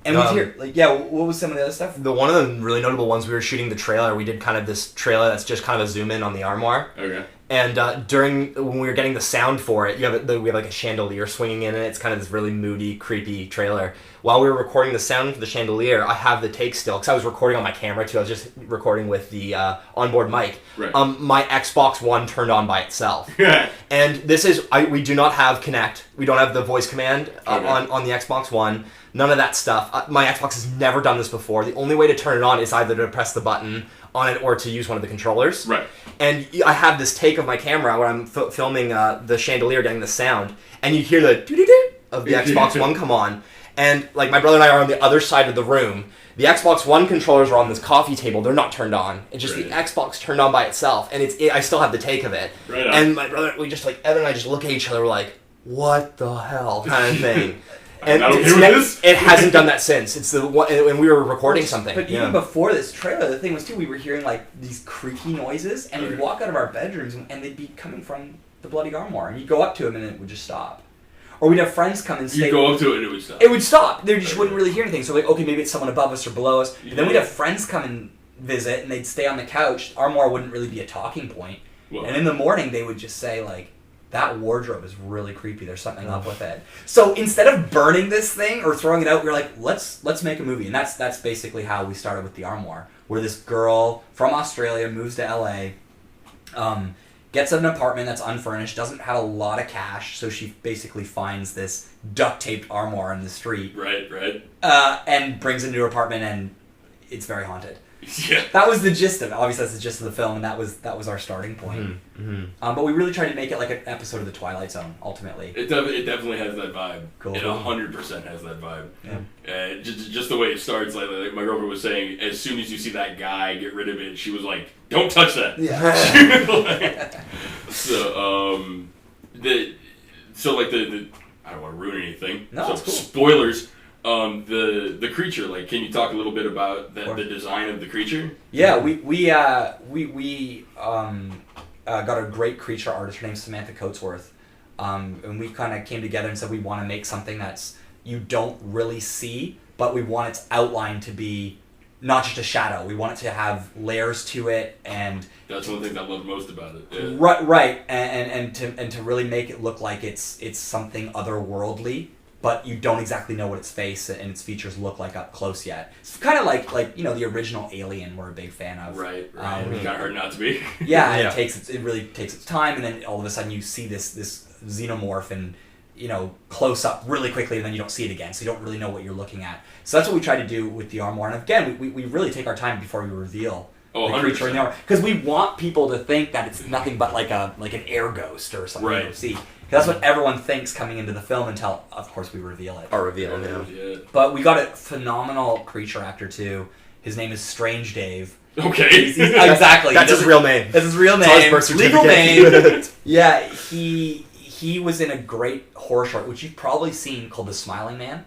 And we hear, what was some of the other stuff? One of the really notable ones, we were shooting the trailer. We did kind of this trailer that's just kind of a zoom in on the armoire. Okay. And when we were getting the sound for it, we have like a chandelier swinging in it. It's kind of this really moody, creepy trailer. While we were recording the sound for the chandelier, I have the take still, because I was recording on my camera too. I was just recording with the onboard mic. Right. My Xbox One turned on by itself. And this is, we do not have Kinect. We don't have the voice command on the Xbox One. None of that stuff. My Xbox has never done this before. The only way to turn it on is either to press the button on it or to use one of the controllers. Right. And I have this take of my camera where I'm filming the chandelier getting the sound, and you hear the doo-doo-doo of the Xbox One come on. And like my brother and I are on the other side of the room. The Xbox One controllers are on this coffee table. They're not turned on. It's just the Xbox turned on by itself, and I still have the take of it. Right on. And my brother, Evan and I just look at each other, we're like, what the hell kind of thing. And it hasn't done that since. It's the one, and we were recording something. But even before this trailer, the thing was too, we were hearing like these creaky noises, and we'd walk out of our bedrooms, and they'd be coming from the bloody armoire, and you'd go up to them, and it would just stop. Or we'd have friends come and stay. You'd go up to it, and it would stop. It would stop. They just wouldn't really hear anything. So like, okay, maybe it's someone above us or below us. But then we'd have friends come and visit, and they'd stay on the couch. Armoire wouldn't really be a talking point. Well, and in the morning, they would just say like, that wardrobe is really creepy. There's something up with it. So instead of burning this thing or throwing it out, we were like, let's make a movie. And that's basically how we started with the Armoire, where this girl from Australia moves to LA, gets an apartment that's unfurnished, doesn't have a lot of cash, so she basically finds this duct-taped armoire in the street. Right. And brings it into her apartment, and it's very haunted. Yeah. That was the gist of it. Obviously, that's the gist of the film, and that was our starting point. Mm-hmm. But we really tried to make it like an episode of The Twilight Zone, ultimately. It definitely has that vibe. Cool. It 100% has that vibe. Yeah. Just the way it starts, like my girlfriend was saying, as soon as you see that guy, get rid of it. She was like, "Don't touch that." Yeah. So the I don't want to ruin anything. No, so it's cool. Spoilers. The creature, like, can you talk a little bit about the design of the creature? Yeah, we got a great creature artist. Her name's Samantha Coatsworth, and we kind of came together and said we want to make something that's you don't really see, but we want its outline to be not just a shadow. We want it to have layers to it, and that's one thing I loved most about it. Yeah. Right, and to really make it look like it's something otherworldly. But you don't exactly know what its face and its features look like up close yet. It's kind of like the original Alien we're a big fan of. Right. It's kind of hard not to be. Yeah, it really takes its time, and then all of a sudden you see this xenomorph and close up really quickly, and then you don't see it again, so you don't really know what you're looking at. So that's what we try to do with the Armoire. And again, we really take our time before we reveal the creature in the Armoire, because we want people to think that it's nothing but like an air ghost or something. Right. You see. That's what everyone thinks coming into the film until, of course, we reveal it. Yeah. But we got a phenomenal creature actor, too. His name is Strange Dave. Okay. Exactly. That's his real name. That's his real name. It's his birth certificate. Legal name. Yeah, he was in a great horror short, which you've probably seen, called The Smiling Man.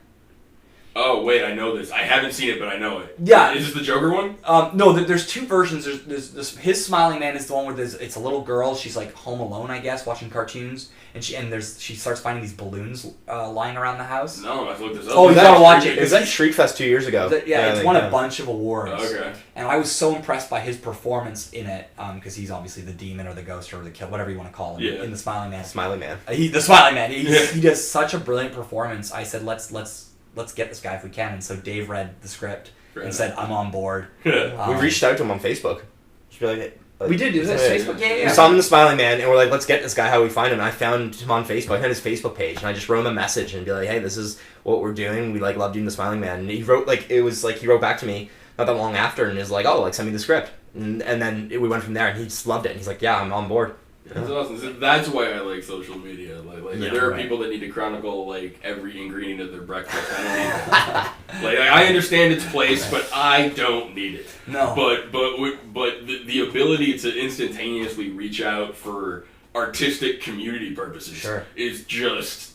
Oh wait, I know this. I haven't seen it, but I know it. Yeah. Is this the Joker one? No, there's two versions. There's his Smiling Man is the one where it's a little girl. She's like home alone, I guess, watching cartoons, and she starts finding these balloons lying around the house. No, I have to look this up. Oh, you gotta watch it. It was at Shriekfest 2 years ago. It's won a bunch of awards. Okay. And I was so impressed by his performance in it, because he's obviously the demon or the ghost or the kill, whatever you want to call him, in the Smiling Man. Smiling Man. The Smiling Man. He does such a brilliant performance. I said, let's get this guy if we can. And so Dave read the script and said, I'm on board. We reached out to him on Facebook. Just be like, we did do this. Facebook, yeah. We saw him in the Smiling Man, and we're like, let's get this guy. How we find him? And I found him on Facebook. I found his Facebook page, and I just wrote him a message and be like, hey, this is what we're doing. We love doing the Smiling Man. And he wrote he wrote back to me not that long after, and is like, oh, send me the script. And then we went from there, and he just loved it. And he's like, yeah, I'm on board. That's awesome. So that's why I like social media. There are people that need to chronicle every ingredient of their breakfast. I don't need that. I understand its place, but I don't need it. No. But the ability to instantaneously reach out for artistic community purposes is just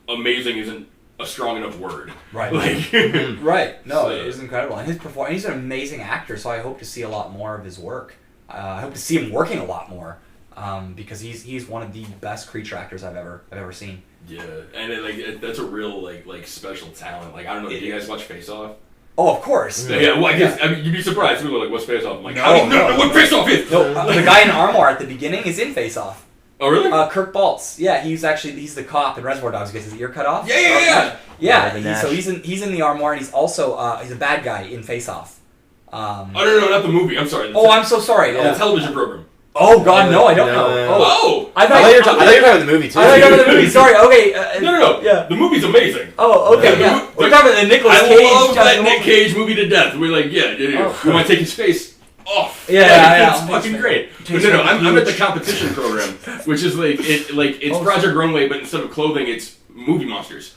amazing. Isn't a strong enough word. Right. Right. No, it was incredible. And his performance. He's an amazing actor, so I hope to see a lot more of his work. I hope to see him working a lot more, because he's one of the best creature actors I've ever seen. Yeah, and that's a real special talent. I don't know. Do you guys watch Face Off? Oh, of course. Yeah. Well, I guess you'd be surprised. People are like, "What's Face Off?" I'm like, No, "How do you not know what Face Off is?" No, the guy in Armwork at the beginning is in Face Off. Oh, really? Kirk Baltz. Yeah, he's the cop in Reservoir Dogs. He gets his ear cut off. Yeah. So he's in the Armwork, and he's also he's a bad guy in Face Off. Oh no, not the movie. I'm sorry. I'm so sorry. The television program. Oh God, no, I don't know. Oh, I thought you were talking about the movie too. I thought you were talking about the movie. Sorry. Okay. No. Yeah. The movie's amazing. Oh, okay. Yeah. We're talking about the Nicolas Cage. I love that Nick Cage movie to death. We're like, we want to take his face off. Yeah. It's fucking great. But no, I'm at the competition program, which is it's Project Runway, but instead of clothing, it's movie monsters.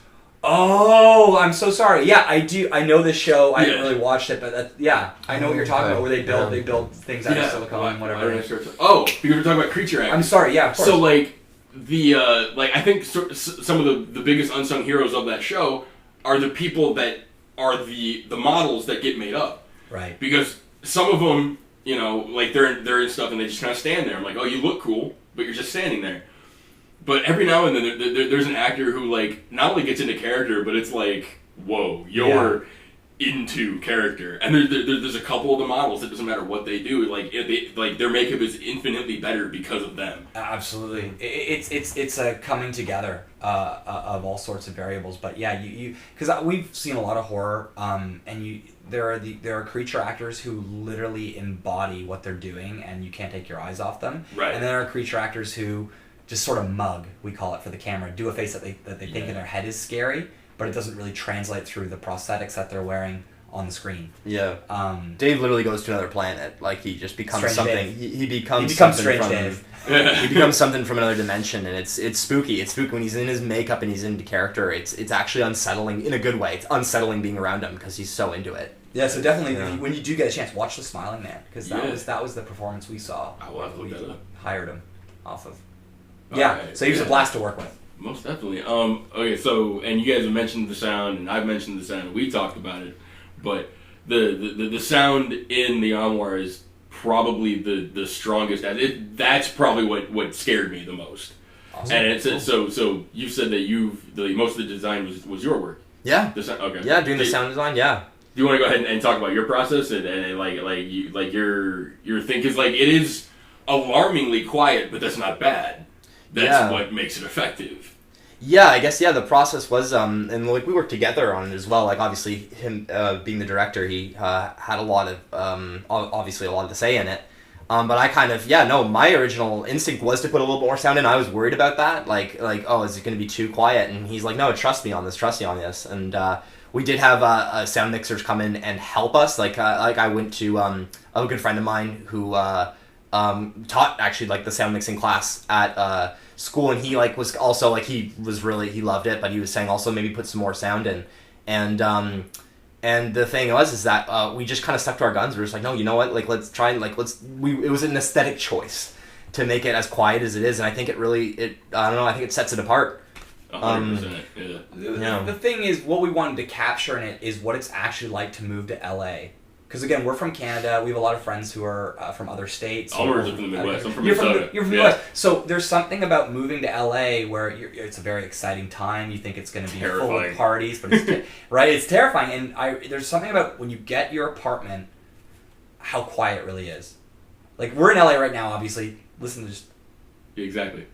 Oh, I'm so sorry. Yeah, I do. I know this show. I haven't really watched it, but I know what you're talking about. Where they build things out of silicone, whatever. Oh, because we're talking about creature actors. I'm sorry. Yeah, of course. So I think some of the biggest unsung heroes of that show are the people that are the models that get made up. Right. Because some of them, they're in stuff and they just kind of stand there. I'm like, oh, you look cool, but you're just standing there. But every now and then there's an actor who not only gets into character, but it's like, whoa, you're into character. And there's a couple of the models. It doesn't matter what they do. Their makeup is infinitely better because of them. Absolutely, it's a coming together of all sorts of variables. But yeah, you because we've seen a lot of horror, and there are creature actors who literally embody what they're doing, and you can't take your eyes off them. Right. And then there are creature actors who just sort of mug, we call it, for the camera, do a face that they think in their head is scary, but it doesn't really translate through the prosthetics that they're wearing on the screen. Yeah. Dave literally goes to another planet. He just becomes Strange something. Dave. He becomes Strange from, Dave. He becomes something from another dimension, and it's spooky. It's spooky when he's in his makeup and he's into character. It's actually unsettling in a good way. It's unsettling being around him because he's so into it. Yeah, so definitely when you do get a chance, watch The Smiling Man, because that was the performance we saw. I will have to look that up. Hired him off of. Yeah, right. So he was a blast to work with. Most definitely. Okay, so, and you guys have mentioned the sound, and I've mentioned the sound, we talked about it, but the sound in the Anwar is probably the strongest. That's probably what scared me the most. Awesome. And it's so you said that most of the design was your work. Yeah. Okay. Yeah, doing the sound design. Yeah. Do you want to go ahead and talk about your process and your thing? Because it is alarmingly quiet, but that's not bad. That's what makes it effective. Yeah, I guess, the process was, and we worked together on it as well. Obviously, him being the director, he had a lot of, obviously a lot to say in it. But I kind of, my original instinct was to put a little more sound in. I was worried about that. Oh, is it going to be too quiet? And he's like, no, trust me on this. And we did have sound mixers come in and help us. I went to a good friend of mine who taught actually the sound mixing class at school, and he was also he loved it, but he was saying also maybe put some more sound in, and the thing is that we just kind of stuck to our guns. We were just like, no, you know what, let's try and it was an aesthetic choice to make it as quiet as it is, and I think I think it sets it apart. 100%. Yeah. The thing is, what we wanted to capture in it is what it's actually like to move to LA. Because again, we're from Canada. We have a lot of friends who are from other states. All are from the Midwest. I'm from You're Minnesota. You're from the Midwest. So there's something about moving to LA where it's a very exciting time. You think it's going to be full of parties, but it's right. It's terrifying. And there's something about when you get your apartment, how quiet it really is. Like we're in LA right now, obviously. Listen to just. Exactly.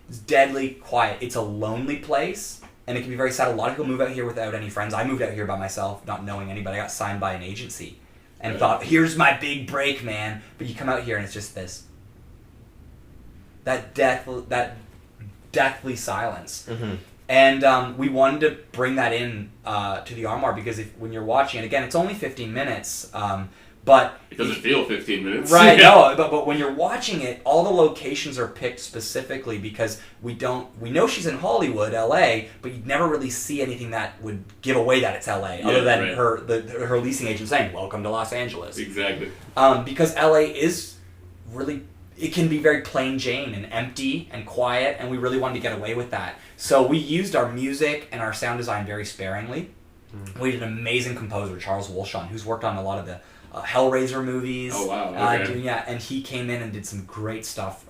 It's deadly quiet. It's a lonely place. And it can be very sad. A lot of people move out here without any friends. I moved out here by myself, not knowing anybody. I got signed by an agency. And thought, here's my big break, man. But you come out here and it's just this. That deathly silence. Mm-hmm. And we wanted to bring that in to the Armwork because when you're watching it, again, it's only 15 minutes. But it doesn't feel 15 minutes. Right, no, but when you're watching it, all the locations are picked specifically because we know she's in Hollywood, LA, but you'd never really see anything that would give away that it's LA, other than her leasing agent saying, "Welcome to Los Angeles." Exactly. Because LA is really, it can be very plain Jane and empty and quiet, and we really wanted to get away with that. So we used our music and our sound design very sparingly. Mm-hmm. We had an amazing composer, Charles Wolshon, who's worked on a lot of the Hellraiser movies. Oh wow! Okay. And he came in and did some great stuff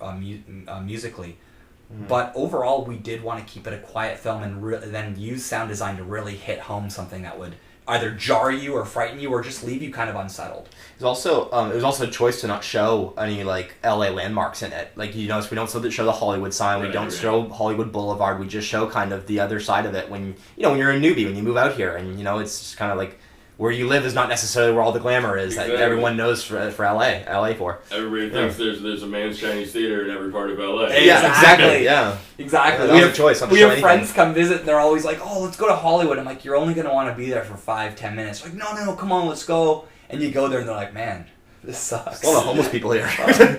musically. Mm. But overall, we did want to keep it a quiet film and then use sound design to really hit home something that would either jar you or frighten you or just leave you kind of unsettled. It was also a choice to not show any like LA landmarks in it. Like you notice, we don't show the Hollywood sign. We don't show Hollywood Boulevard. We just show kind of the other side of it when you're a newbie, when you move out here, and it's just kind of like. Where you live is not necessarily where all the glamour is that everyone knows for LA for. Everybody thinks there's a man's Chinese theater in every part of LA. Yeah, exactly. Yeah, exactly. We have a choice. We have friends come visit and they're always like, "Oh, let's go to Hollywood." I'm like, "You're only going to want to be there for 5-10 minutes." Like, no, come on, let's go. And you go there and they're like, "Man, this sucks." A lot of homeless people here.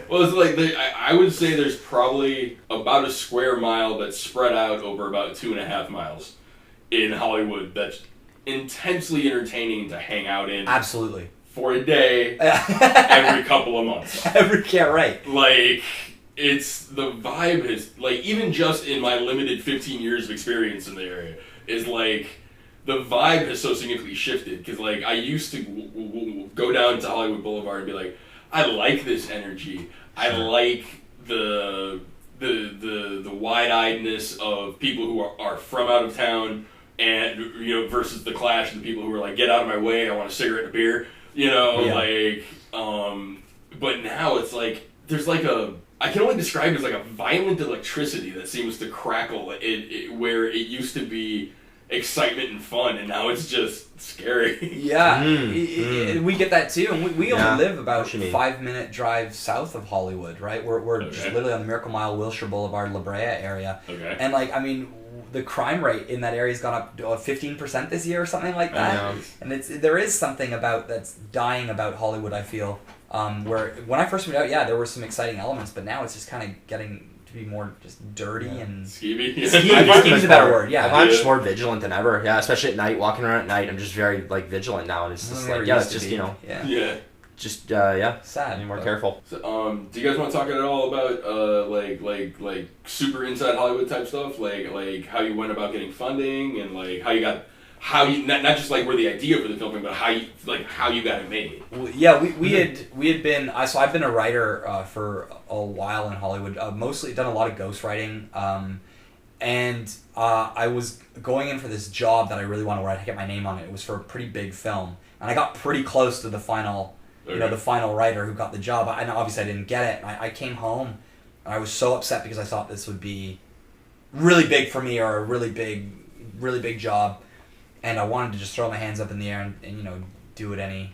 Well, it's like I would say there's probably about a square mile that's spread out over about 2.5 miles in Hollywood. That's intensely entertaining to hang out in. Absolutely. For a day, every couple of months. Right. Like, it's the vibe is like even just in my limited 15 years of experience in the area is like the vibe has so significantly shifted because like I used to go down to Hollywood Boulevard and be like, I like this energy. I like the wide-eyedness of people who are from out of town. And, versus the clash of the people who are like, get out of my way, I want a cigarette and a beer, but now it's like, there's like I can only describe it as like a violent electricity that seems to crackle where it used to be excitement and fun, and now it's just scary. Yeah, we get that too, and we only live about 5-minute drive south of Hollywood, right? We're just literally on the Miracle Mile, Wilshire Boulevard, La Brea area, and like, I mean, the crime rate in that area has gone up 15% this year or something like that. And there is something that's dying about Hollywood, I feel, where when I first moved out, there were some exciting elements, but now it's just kind of getting to be more just dirty and... Skeevy? Skeevy is a better word, I'm just more vigilant than ever, especially at night, walking around at night, I'm just very, like, vigilant now, and it's just like, it's just, just sad. Be more careful. So, do you guys want to talk at all about like super inside Hollywood type stuff, like how you went about getting funding and like how you not just like where the idea for the film, but how you got it made? Yeah, we had been so I've been a writer for a while in Hollywood. Mostly done a lot of ghostwriting, and I was going in for this job that I really wanted where I had to get my name on it. It was for a pretty big film, and I got pretty close to the final. The final writer who got the job. And obviously I didn't get it. I came home and I was so upset because I thought this would be really big for me or a really big job. And I wanted to just throw my hands up in the air and do what any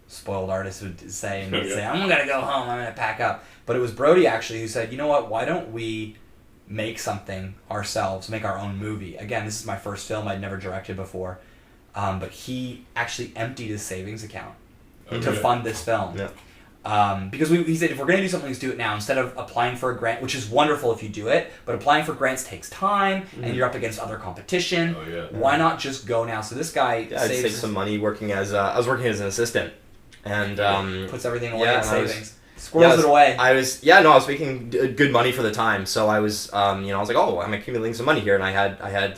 spoiled artist would say. And say, I'm going to go home, I'm going to pack up. But it was Brody actually who said, you know what, why don't we make something ourselves, make our own movie. Again, this is my first film. I'd never directed before. But he actually emptied his savings account. To fund this film. Because he said, if we're going to do something, let's do it now. Instead of applying for a grant, which is wonderful if you do it, but applying for grants takes time, and you're up against other competition. Why not just go now? So this guy I'd save some money working as... I was working as an assistant. And puts everything away in savings. Squirrels it away. I was making good money for the time, so I was, I was like, oh, I'm accumulating some money here, and I had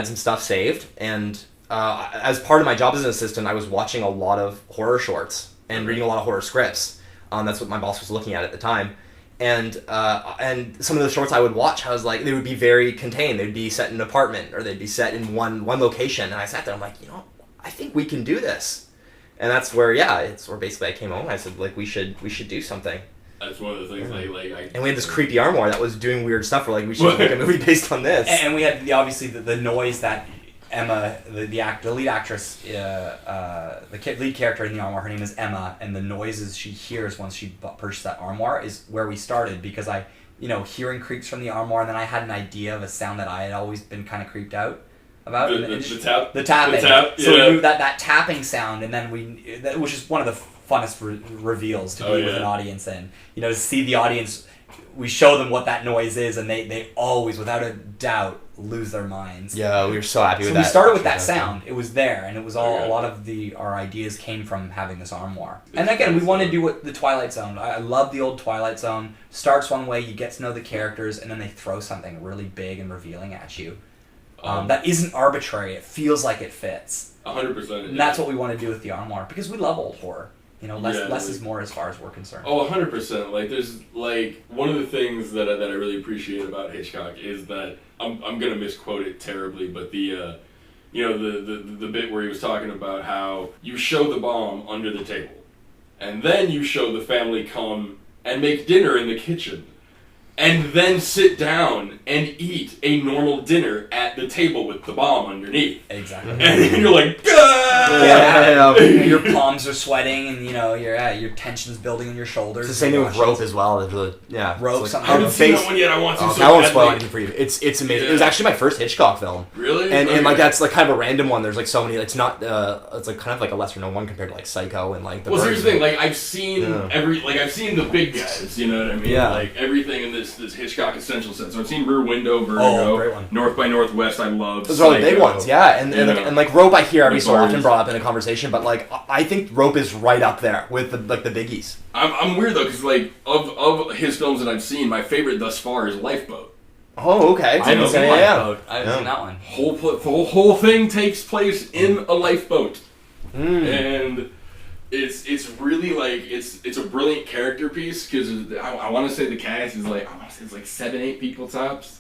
some stuff saved, and as part of my job as an assistant, I was watching a lot of horror shorts and reading a lot of horror scripts. That's what my boss was looking at the time. And some of the shorts I would watch, I was like, they would be very contained. They'd be set in an apartment, or they'd be set in one location. And I sat there, I'm like, I think we can do this. And that's where, it's where basically I came home. I said, like, we should do something. That's one of the things and we had this creepy armoire that was doing weird stuff. We're like, we should make a movie based on this. And we had obviously the noise that Emma, the lead actress, the lead character in the armoire, her name is Emma, and the noises she hears once she purchased that armoire is where we started, because I, hearing creaks from the armoire, and then I had an idea of a sound that I had always been kind of creeped out about. The tap? The tapping. The tap, So yeah. we moved that tapping sound, and then which is one of the funnest reveals to be with an audience in. To see the audience, we show them what that noise is, and they always, without a doubt, lose their minds. Yeah, we were so happy with that. So we started with that sound. It was there, and it was all a lot of our ideas came from having this armoire. And again, we want to do what the Twilight Zone. I love the old Twilight Zone. Starts one way, you get to know the characters, and then they throw something really big and revealing at you. That isn't arbitrary. It feels like it fits. 100%. And that's what we want to do with the armoire, because we love old horror. Less is more as far as we're concerned. Oh, 100%. Like, there's, one of the things that I really appreciate about Hitchcock is that, I'm going to misquote it terribly, but the bit where he was talking about how you show the bomb under the table, and then you show the family come and make dinner in the kitchen, and then sit down and eat a normal dinner at the table with the bomb underneath. Exactly. And you're like, ah! Your palms are sweating, and your tension's building in your shoulders. It's the same thing with Rope as well. Rope. I haven't seen that one yet. I want to. That won't spoil anything for you. It's amazing. Yeah. It was actually my first Hitchcock film. Really? And that's like kind of a random one. There's like so many. It's not. It's like kind of like a lesser known one compared to like Psycho and like the. Well, here's the thing. Like, I've seen I've seen the big guys. You know what I mean? Yeah. Like everything in this Hitchcock essential set. So I've seen Rear Window, Vertigo, great one. North by Northwest. I love. Those are all the big ones, yeah. And like Rope, I hear every so often Notorious. brought up in a conversation, but like I think Rope is right up there with the biggies. I'm weird though, because like of his films that I've seen, my favorite thus far is Lifeboat. Oh, okay. I haven't seen Lifeboat. I haven't seen that one. The whole thing takes place in a lifeboat, and it's really like it's a brilliant character piece, because I want to say the cast is like 7-8 people tops.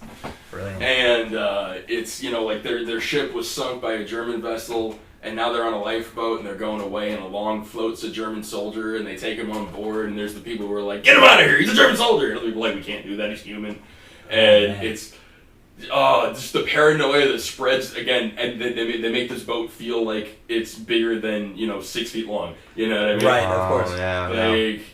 Brilliant. And it's like their ship was sunk by a German vessel, and now they're on a lifeboat and they're going away, and along floats a German soldier, and they take him on board, and there's the people who are like, get him out of here, he's a German soldier, and other people are like, we can't do that, he's human. And it's just the paranoia that spreads again, and they make this boat feel like it's bigger than 6 feet long. You know what I mean? Right, of course.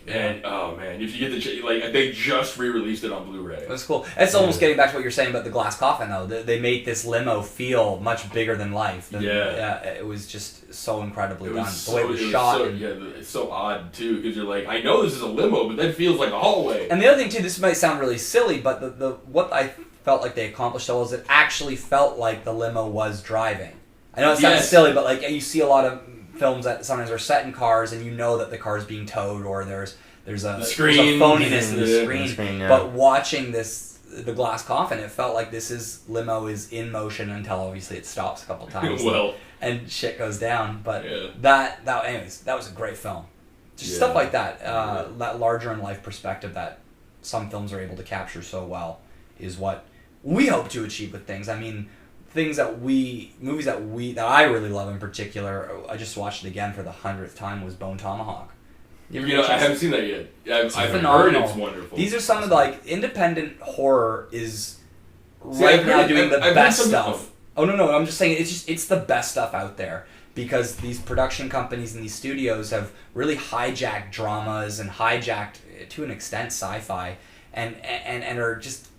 And oh man, if you get the they just re-released it on Blu-ray. That's cool. That's almost getting back to what you're saying about the Glass Coffin, though. They made this limo feel much bigger than life. It was just so incredibly done. The way it was shot. It's so odd too, because you're like, I know this is a limo, but that feels like a hallway. And the other thing too, this might sound really silly, but the what I felt like they accomplished so well is it actually felt like the limo was driving. I know it sounds silly, but like you see a lot of films that sometimes are set in cars, and you know that the car is being towed, or there's a phoniness in the screen. But watching the Glass Coffin, it felt like limo is in motion until obviously it stops a couple times. And shit goes down. But anyways, that was a great film. Just stuff like that, that larger in life perspective that some films are able to capture so well is what we hope to achieve with things. I mean, movies that I really love in particular, I just watched it again for the 100th time, was Bone Tomahawk. I haven't seen that yet. I've phenomenal. heard it's wonderful. These are some of the, independent horror is now doing the best stuff. Oh, no, I'm just saying it's the best stuff out there, because these production companies and these studios have really hijacked dramas and hijacked, to an extent, sci-fi, and are just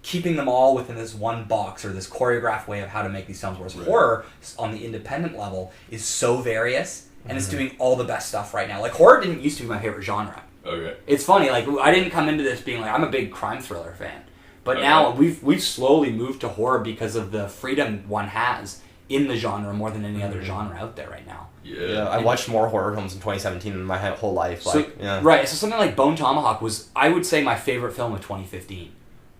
keeping them all within this one box, or this choreographed way of how to make these films, whereas horror, on the independent level, is so various, and it's doing all the best stuff right now. Like, horror didn't used to be my favorite genre. Okay. It's funny, like, I didn't come into this being like, I'm a big crime thriller fan, but now we've slowly moved to horror because of the freedom one has in the genre more than any other genre out there right now. Yeah, I watched more horror films in 2017 than my whole life. Right, so something like Bone Tomahawk was, I would say, my favorite film of 2015.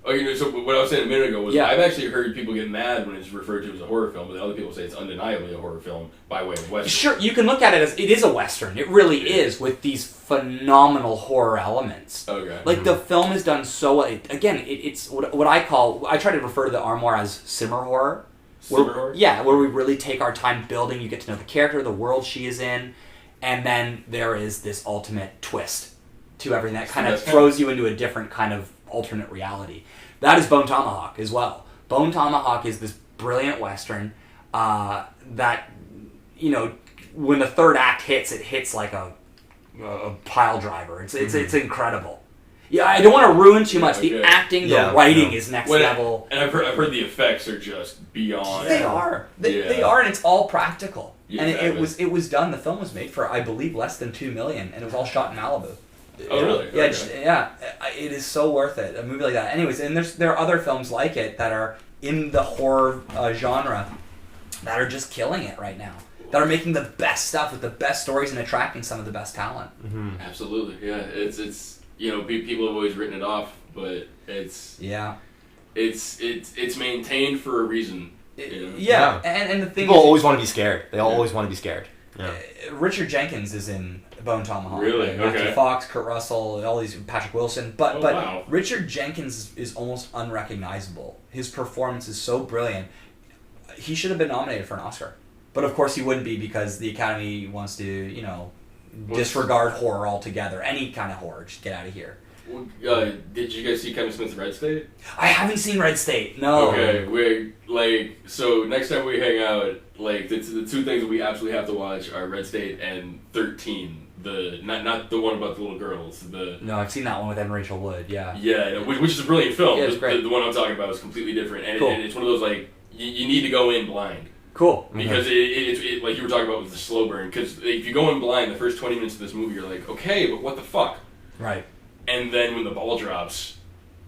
Oh, so what I was saying a minute ago was Yeah. I've actually heard people get mad when it's referred to as a horror film, but other people say it's undeniably a horror film by way of Western. Sure, you can look at it as, it is a Western. It really is, with these phenomenal horror elements. Okay. Like, the film is done so well. It's what I call, I try to refer to the Armoire as simmer horror. Simmer horror? Yeah, where we really take our time building. You get to know the character, the world she is in, and then there is this ultimate twist to everything that kind of throws you into a different kind of alternate reality. That is Bone Tomahawk as well. Bone Tomahawk is this brilliant Western that, you know, when the third act hits, it hits like a pile driver. It's incredible. Yeah, I don't want to ruin too much. The acting, the writing is next level. And I've heard the effects are just beyond. They are. They are, and it's all practical. Yeah, and exactly. it was done. The film was made for, I believe, less than $2 million, and it was all shot in Malibu. Oh, really? Yeah, Okay. it is so worth it. A movie like that. Anyways, and there are other films like it that are in the horror genre that are just killing it right now. That are making the best stuff with the best stories and attracting some of the best talent. Mm-hmm. Absolutely, yeah. It's you know, people have always written it off, but it's maintained for a reason. You know? Yeah, and the thing people is, always want to be scared. They always want to be scared. Yeah. Richard Jenkins is in Bone Tomahawk. Really? Matthew Okay. Fox, Kurt Russell, all these, Patrick Wilson. But wow. Richard Jenkins is almost unrecognizable. His performance is so brilliant. He should have been nominated for an Oscar. But of course he wouldn't be, because the Academy wants to, you know, disregard horror altogether. Any kind of horror. Just get out of here. Did you guys see Kevin Smith's Red State? I haven't seen Red State. No. Okay, so next time we hang out, the two things that we absolutely have to watch are Red State and 13. Not the one about the little girls. No, I've seen that one with Evan Rachel Wood. Yeah. Yeah, which is a brilliant film. Yeah, it's great. The one I'm talking about is completely different, and, Cool. and it's one of those you need to go in blind. Cool. Because it like you were talking about with the slow burn. Because if you go in blind, the first 20 minutes of this movie, you're like, okay, but what the fuck? Right. And then when the ball drops,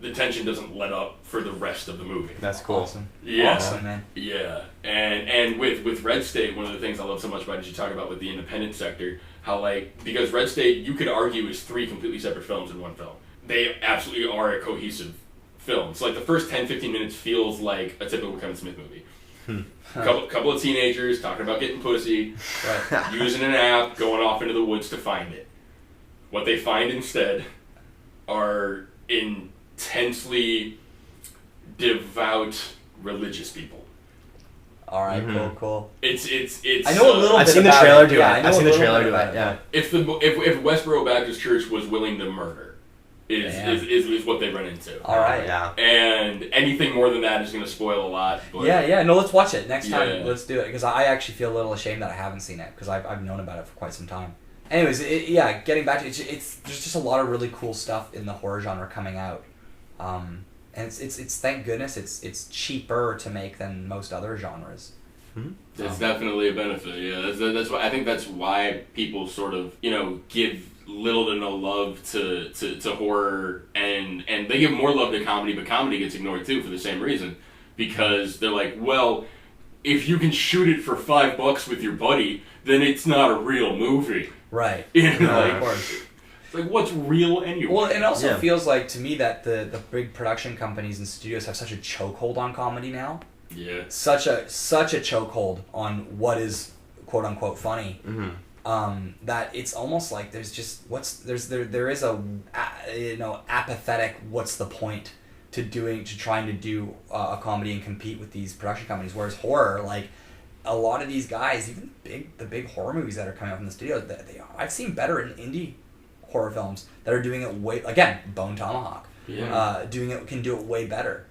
the tension doesn't let up for the rest of the movie. That's cool. Awesome. Yeah. Awesome, man. Yeah, and with Red State, one of the things I love so much about it is you talk about with the independent sector, how because Red State, you could argue, is 3 completely separate films in one film. They absolutely are a cohesive film. So the first 10-15 minutes feels like a typical Kevin Smith movie. Couple of teenagers talking about getting pussy, Right. using an app, going off into the woods to find it. What they find instead are intensely devout religious people. All right. Cool. It's. I know a little I've bit seen the about trailer it. to Yeah, it. I know I've a seen the little trailer bit to about it. Yeah. If Westboro Baptist Church was willing to murder, is what they run into. All right. Yeah. And anything more than that is going to spoil a lot. But Yeah. No, let's watch it next time. Yeah. Let's do it, because I actually feel a little ashamed that I haven't seen it, because I've known about it for quite some time. Anyways, getting back to it, there's just a lot of really cool stuff in the horror genre coming out, and it's thank goodness it's cheaper to make than most other genres. It's definitely a benefit. Yeah, that's why I think that's why people sort of give little to no love to horror, and they give more love to comedy, but comedy gets ignored too for the same reason, because they're like, well, if you can shoot it for $5 with your buddy, then it's not a real movie. Right. Of course. Like, what's real anyway? Well, it also feels like to me that the big production companies and studios have such a chokehold on comedy now. Yeah. Such a chokehold on what is quote unquote funny. Mm-hmm. That it's almost like there's just there is a apathetic what's the point to trying to do a comedy and compete with these production companies, whereas horror, a lot of these guys, even the big horror movies that are coming out from the studios, I've seen better in indie horror films that are doing it way, again, Bone Tomahawk, can do it way better.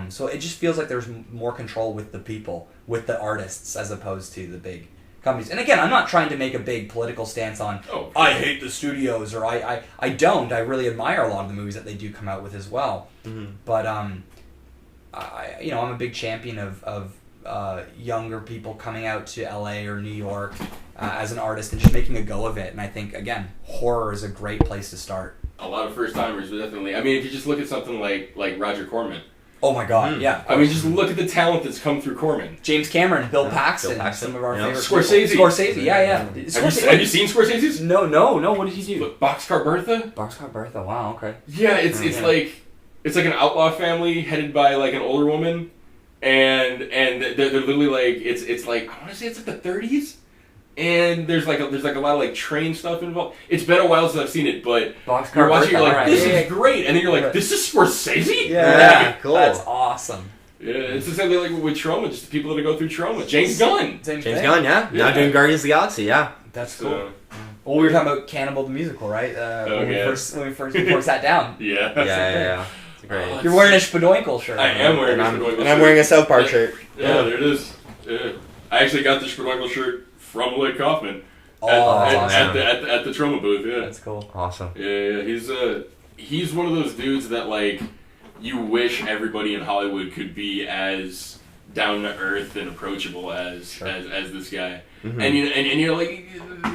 So it just feels like there's more control with the people, with the artists, as opposed to the big companies. And again, I'm not trying to make a big political stance on, I hate the studios, or I don't. I really admire a lot of the movies that they do come out with as well. Mm-hmm. But I'm a big champion of younger people coming out to LA or New York as an artist and just making a go of it. And I think, again, horror is a great place to start. A lot of first timers, definitely. I mean, if you just look at something like Roger Corman. Oh my god, yeah. I mean, just look at the talent that's come through Corman. James Cameron, Bill Paxton, Bill Paxton. some of our Yeah. favorite Scorsese. people. Scorsese, yeah. Have you seen Scorsese's? No. What did he do? Look, Boxcar Bertha? Boxcar Bertha. Wow. Okay. Yeah, it's like an outlaw family headed by like an older woman, and they're literally like it's like I want to say it's like the 30s, and there's like a lot of like train stuff involved. It's been a while since I've seen it, but Boxcar you're watching, Bertha, you're like, alright. this Yeah, is great, and then you're like, this is Scorsese? Yeah, cool. That's awesome. Yeah, it's the same thing like with trauma, just the people that go through trauma. James Gunn. James Gunn, yeah. Now doing Guardians of the Galaxy, yeah. That's cool. So, Well, we were talking about Cannibal the musical, right? When we first before we sat down. yeah. It's great. You're wearing a Spadoinkle shirt. I am wearing a And Spadoinkle shirt. I'm wearing a South Park shirt. Yeah, there it is. Yeah. I actually got the Spadoinkle shirt from Lloyd Kaufman that's awesome. at the trauma booth. Yeah. That's cool. Awesome. Yeah. He's one of those dudes that like you wish everybody in Hollywood could be as down to earth and approachable as this guy. Mm-hmm. And you're like,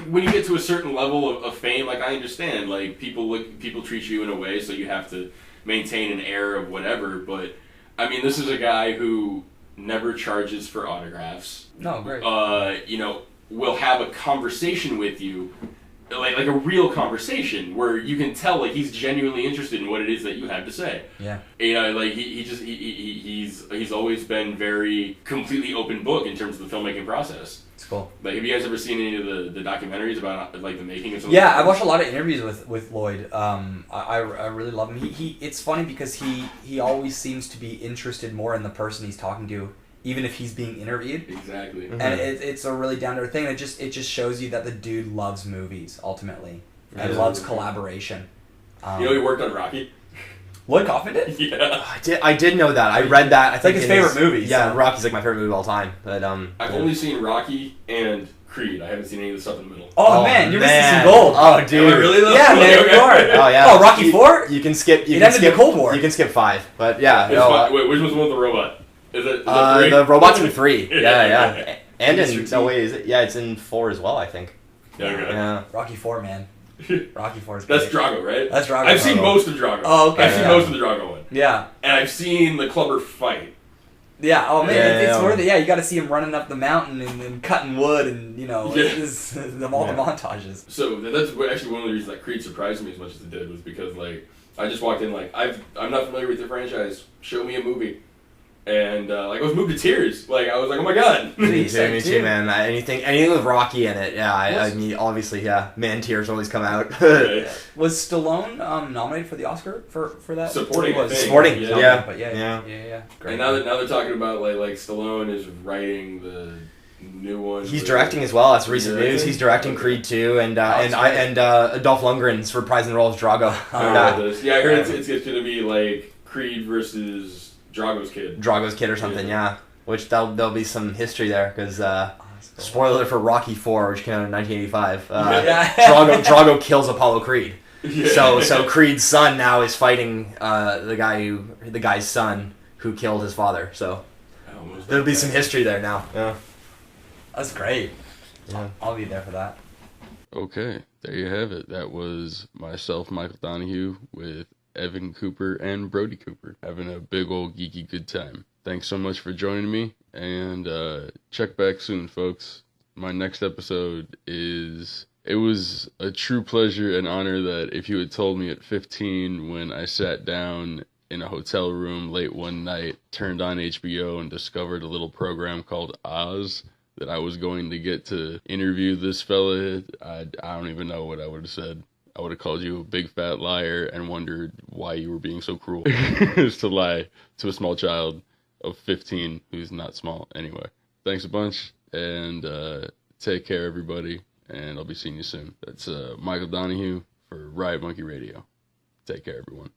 when you get to a certain level of fame, like I understand, like people treat you in a way, so you have to maintain an air of whatever. But I mean, this is a guy who never charges for autographs. No, great. Will have a conversation with you. Like a real conversation where you can tell like he's genuinely interested in what it is that you have to say. Yeah. Like he's always been very completely open book in terms of the filmmaking process. It's cool. Like, have you guys ever seen any of the documentaries about like the making of something? Yeah, I watched a lot of interviews with Lloyd. I really love him. He it's funny because he always seems to be interested more in the person he's talking to, even if he's being interviewed. Exactly. And it's a really down to earth thing. It just shows you that the dude loves movies ultimately and loves collaboration. He worked on Rocky. Lloyd Kaufman did? Yeah. I did know that. I read that. I think like his favorite movie. Yeah, so. Rocky's like my favorite movie of all time. But I've only seen Rocky and Creed. I haven't seen any of the stuff in the middle. Oh man, you're missing some gold. Oh dude. Am I really though? Yeah, man, Okay. you are. Oh yeah. Oh, Rocky 4? You can skip. You It can ended skip the Cold War. You can skip 5. But yeah. Wait, which was the one with the robot? Is that 3? The robot's in 3. Yeah. Yeah. And Mr. in T. no way is it? Yeah, it's in 4 as well. I think. Okay. Yeah. Rocky 4, man. Rocky 4 is That's great. Drago, right? That's Drago. I've seen most of Drago. Oh, okay. I've seen Yeah. most of the Drago one. Yeah. And I've seen the Clubber fight. Yeah, oh man, Yeah, it's yeah. worth it. Yeah, you got to see him running up the mountain and cutting wood and, Yeah. it's all the montages. So that's actually one of the reasons that Creed surprised me as much as it did was because like I just walked in like I'm not familiar with the franchise. Show me a movie, and I was moved to tears. Like I was like, oh my god. Me Excited too, too. man. Anything with Rocky in it. Yeah, I mean, obviously, yeah. Man, tears always come out. Right. Was Stallone nominated for the Oscar for that? Supporting, He was. I think. Sporting, Yeah. yeah. But yeah. Great. And now they're talking about like Stallone is writing the new one. He's directing as well. That's recent Directing? news. He's directing Creed 2, and that's great. Dolph Lundgren's reprising the role of Drago. I heard it's gonna be like Creed versus Drago's kid. Drago's kid or something. Yeah. Which there'll be some history there because Cool. spoiler for Rocky 4, which came out in 1985. Yeah. Drago kills Apollo Creed. Yeah. So Creed's son now is fighting the guy's son who killed his father. So there'll be some history there now. Yeah. That's great. Yeah. I'll be there for that. Okay, there you have it. That was myself, Michael Donahue, with Evan Cooper and Brody Cooper, having a big old geeky good time. Thanks so much for joining me, and check back soon, folks. My next episode it was a true pleasure and honor that if you had told me at 15 when I sat down in a hotel room late one night, turned on HBO and discovered a little program called Oz, that I was going to get to interview this fella, I don't even know what I would have said. I would have called you a big fat liar and wondered why you were being so cruel to lie to a small child of 15 who's not small. Anyway, thanks a bunch, and take care, everybody, and I'll be seeing you soon. That's Michael Donahue for Riot Monkey Radio. Take care, everyone.